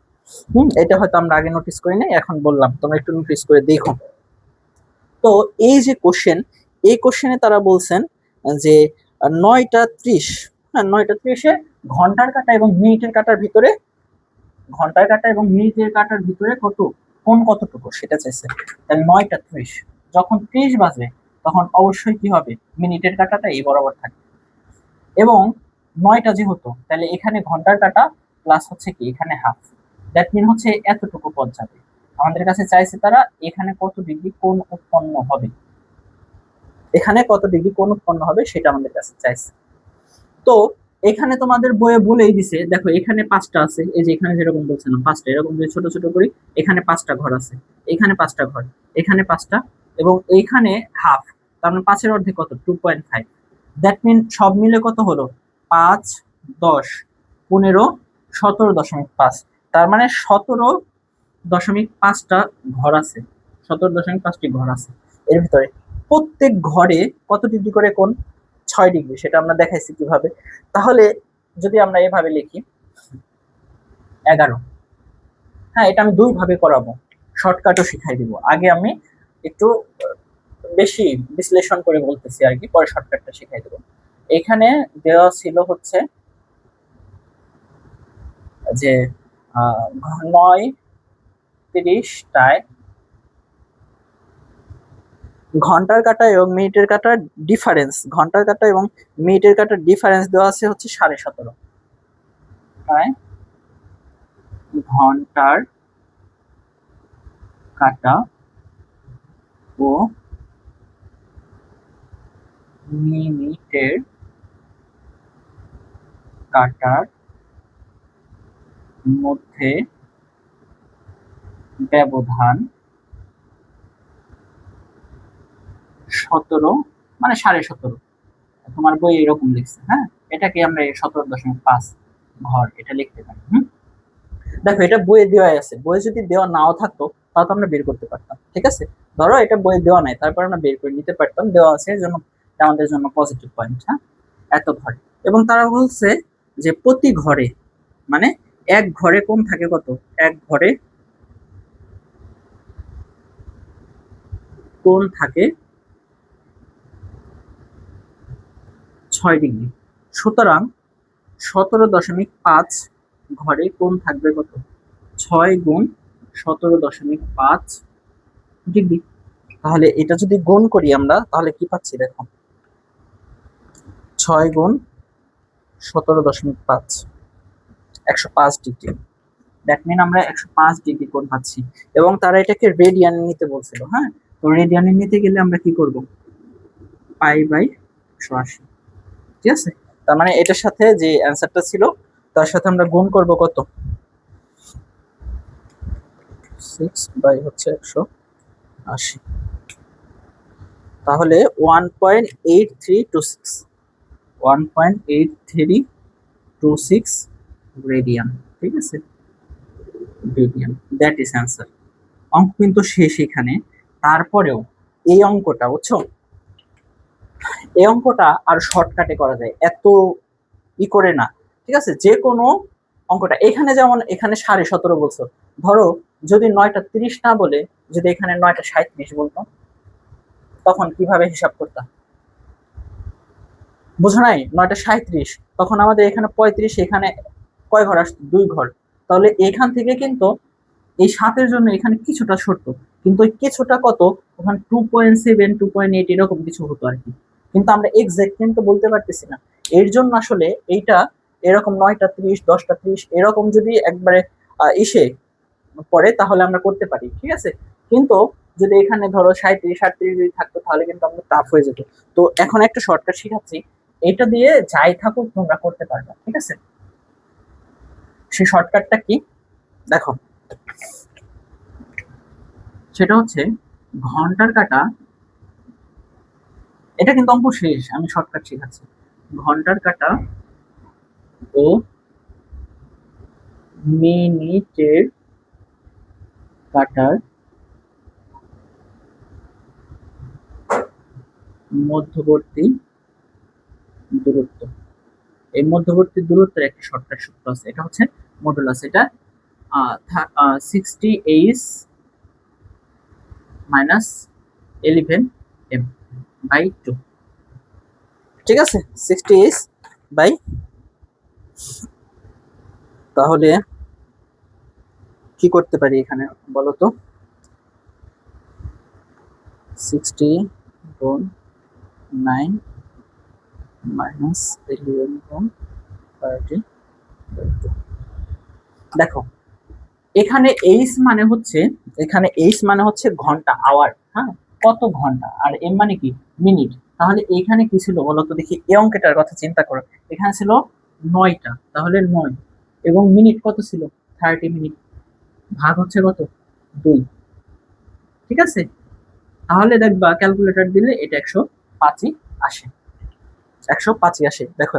এটা হয়তো আমরা আগে নোটিস করি নাই, এখন বললাম, তোমরা একটু নোটিস করে দেখো। তো এই যে কোশ্চেন, এই কোশ্চেনে তারা বলছেন যে 9টা 30, হ্যাঁ 9টা 30-এ ঘন্টার কাটা এবং মিনিটের কাটার ভিতরে, ঘন্টার কাটা এবং মিনিটের কাটার ভিতরে কত কোণ কতটুকু সেটা চাইছে। তাহলে 9টা 30, যখন 30 বাজে তখন অবশ্যই কি হবে? মিনিটের কাটাটা এই বরাবর থাকবে, এবং 9টা যেহেতু, তাহলে এখানে ঘন্টার কাটা প্লাস হচ্ছে কি এখানে হাফ, দ্যাট মিন হচ্ছে এতটুকু পথ যাবে। আমাদের কাছে চাইছে তারা এখানে কত ডিগ্রি কোণ উৎপন্ন হবে, এখানে কত ডিগ্রি কোণ উৎপন্ন হবে সেটা আমাদের কাছে চাইছে। তো এখানে তোমাদের বইয়ে বলেই দিছে, দেখো এখানে 5টা আছে, এই যে এখানে যেরকম বলছিলাম 5টা, এরকম যদি ছোট ছোট করি, এখানে 5টা ঘর আছে, এখানে 5টা ঘর, এখানে 5টা, এবং এইখানে হাফ, তার মানে 5-এর অর্ধেক কত? 2.5। দ্যাট মিন সব মিলে কত হলো? 5, 10, 15, 17.5। তার মানে 17.5টা ঘর আছে, 17.5টি ঘর আছে এর ভিতরে। প্রত্যেক ঘরে কত ডিগ্রি করে কোণ? 6 ডিগ্রি। সেটা আমরা দেখাইছি কিভাবে। তাহলে যদি আমরা এভাবে লিখি 11, হ্যাঁ এটা আমি 2 ভাবে করাবো, শর্টকাটও শিখাই দিব। আগে আমি একটু বেশি বিশ্লেষণ করে বলতেছি আর কি, পরে শর্টকাটটা শিখাই দেবো। এখানে দেওয়া ছিল হচ্ছে যে 9:30টায় ঘন্টার কাঁটা এবং মিনিটের কাঁটার ডিফারেন্স, ঘন্টার কাঁটা এবং মিনিটের কাঁটার ডিফারেন্স দেওয়া আছে হচ্ছে 17.5। তাই ঘন্টার কাঁটা ও মিনিটের কাটার মধ্যে ব্যবধান 17 মানে 17.5। তোমার বই এরকম লিখছে, হ্যাঁ, এটাকে আমরা 17.5 ঘর এটা লিখতে পারি। দেখো এটা বইয়ে দেওয়া আছে, বইয়ে যদি দেওয়া নাও থাকতো তাহলে তো আমরা বের করতে পারতাম। ঠিক আছে, ধরো এটা বইয়ে দেওয়া নাই, তারপর আমরা বের করে নিতে পারতাম, দেওয়া আছে এর জন্য এটা আমাদের জন্য পজিটিভ পয়েন্ট। হ্যাঁ, এত ঘরে, এবং তারা বলছে যে প্রতি ঘরে মানে এক ঘরে কোণ থাকে কত, এক ঘরে কোণ থাকে 6 ডিগ্রি। সুতরাং 17.5 ঘরে কোণ থাকবে কত, 6 × 17.5 ডিগ্রি। তাহলে এটা যদি গুণ করি আমরা তাহলে কি পাচ্ছি দেখো, 6 × 17.5 105 ডিগ্রি। দ্যাট মিন আমরা 105 ডিগ্রি কোণ পাচ্ছি, এবং তারা এটাকে রেডিয়ানে নিতে বলছিল। হ্যাঁ, তো রেডিয়ানে নিতে গেলে আমরা কি করব, π/180। ঠিক আছে, তার মানে এটার সাথে যে অ্যান্সারটা ছিল তার সাথে আমরা গুণ করব কত, 6/180। তাহলে 1.8326 1.8326 রেডিয়ান। ঠিক আছে, রেডিয়ান, দ্যাট ইজ অ্যান্সার। অঙ্ক কিন্তু শেষ এখানে। তারপরেও এই অঙ্কটা বুঝছো, এই অঙ্কটা আর শর্টকাটে করা যায়, এত ই করে না। ঠিক আছে, যে কোনো অঙ্কটা এখানে যেমন এখানে 17.5 বলছো, ধরো যদি 9টা 30 না বলে যদি এখানে 9টা 37 বলতো তখন কিভাবে হিসাব করতাম, বুঝো নাই? 9টা 37, তখন আমাদের এখানে 35, এখানে কয় ঘর আসতো, 2 ঘর। তাহলে এখান থেকে কিন্তু এই 7-এর জন্য এখানে কিছুটা সরতো, কিন্তু ওই কিছুটা কত, ওখানে 2.7 2.8 এরকম কিছু হতো আর কি। কিন্তু আমরা এক্সাক্ট কিন্তু বলতে পারতেছি না। এর জন্য আসলে এইটা এরকম 9টা 30 10টা 30 এরকম যদি একবারে এসে পড়ে তাহলে আমরা করতে পারি। ঠিক আছে, কিন্তু যদি এখানে ধরো 37 38 যদি থাকতো তাহলে কিন্তু আমাদের টাফ হয়ে যেত। তো এখন একটা শর্টকাট শিখাচ্ছি, এটা দিয়ে যাই থাকুক তোমরা করতে পারবে। ঠিক আছে, সেই শর্টকাটটা কি দেখো, সেটা হচ্ছে ঘন্টার কাটা, এটা কিন্তু অঙ্ক শেষ, আমি শর্টকাট শেখাচ্ছি। ঘন্টার কাটা ও মিনিটের কাটার মধ্যবর্তী দূরত্ব, এই মধ্যবর্তী দূরত্বের একটা শর্টকাট সূত্র আছে, এটা হচ্ছে মডুলাস। এটা 60h-11m/2। ঠিক আছে, 60h তাহলে কি করতে পারি এখানে বলো তো, 60/9 - 11/30। দেখো এখানে এইচ মানে হচ্ছে ঘন্টা, আওয়ার। হ্যাঁ, কত ঘন্টা, আর এম মানে কি, মিনিট। তাহলে এখানে কি ছিল বলতো দেখি, এই অঙ্কটার কথা চিন্তা করো, এখানে ছিল 9টা, তাহলে 9, এবং মিনিট কত ছিল, 30 মিনিট, ভাগ হচ্ছে কত, 2। ঠিক আছে, তাহলে দেখবা ক্যালকুলেটর দিলে এটা 105ই আসে, 105ই আসে। দেখো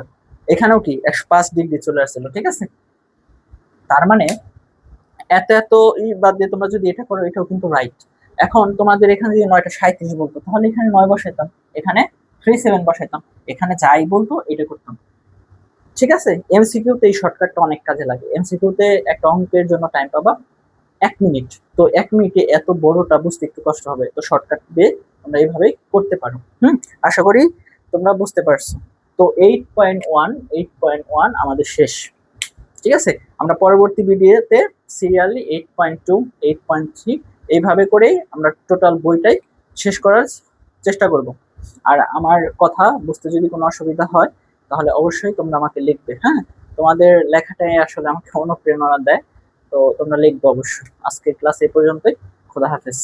এখানেও কি 105 ডিগ্রি চলে আসছিল। ঠিক আছে, তার মানে এত এত বাদ দিয়ে তোমরা যদি এটা করো এটাও কিন্তু রাইট। এখন তোমাদের এখানে যদি 9টা 37 বলতো তাহলে এখানে 9 বসাইতাম, এখানে 37 বসাইতাম, এখানে যাই বলতো এটা করতাম। ঠিক আছে, এমসিকিউ তে এই শর্টকাটটা অনেক কাজে লাগে। এমসিকিউ তে একটা অঙ্কের জন্য টাইম পাবা 1 মিনিট, তো 1 মিনিটে এত বড়টা বুঝতে একটু কষ্ট হবে, তো শর্টকাট দিয়ে তোমরা এইভাবেই করতে পারো। আশা করি তোমরা বুঝতে পারছো। তো 8.1 আমাদের শেষ। ঠিক আছে, আমরা পরবর্তী ভিডিওতে সিরিয়ালি 8.2 8.3 এইভাবে করেই আমরা টোটাল বইটাই শেষ করার চেষ্টা করব। আর আমার কথা বুঝতে যদি কোনো অসুবিধা হয় তাহলে অবশ্যই তোমরা আমাকে লিখবে। হ্যাঁ, তোমাদের লেখাটাই আসলে আমাকে অনুপ্রেরণা দেয়, তো তোমরা লিখবে অবশ্যই। আজকের ক্লাস এই পর্যন্তই, খোদা হাফেজ।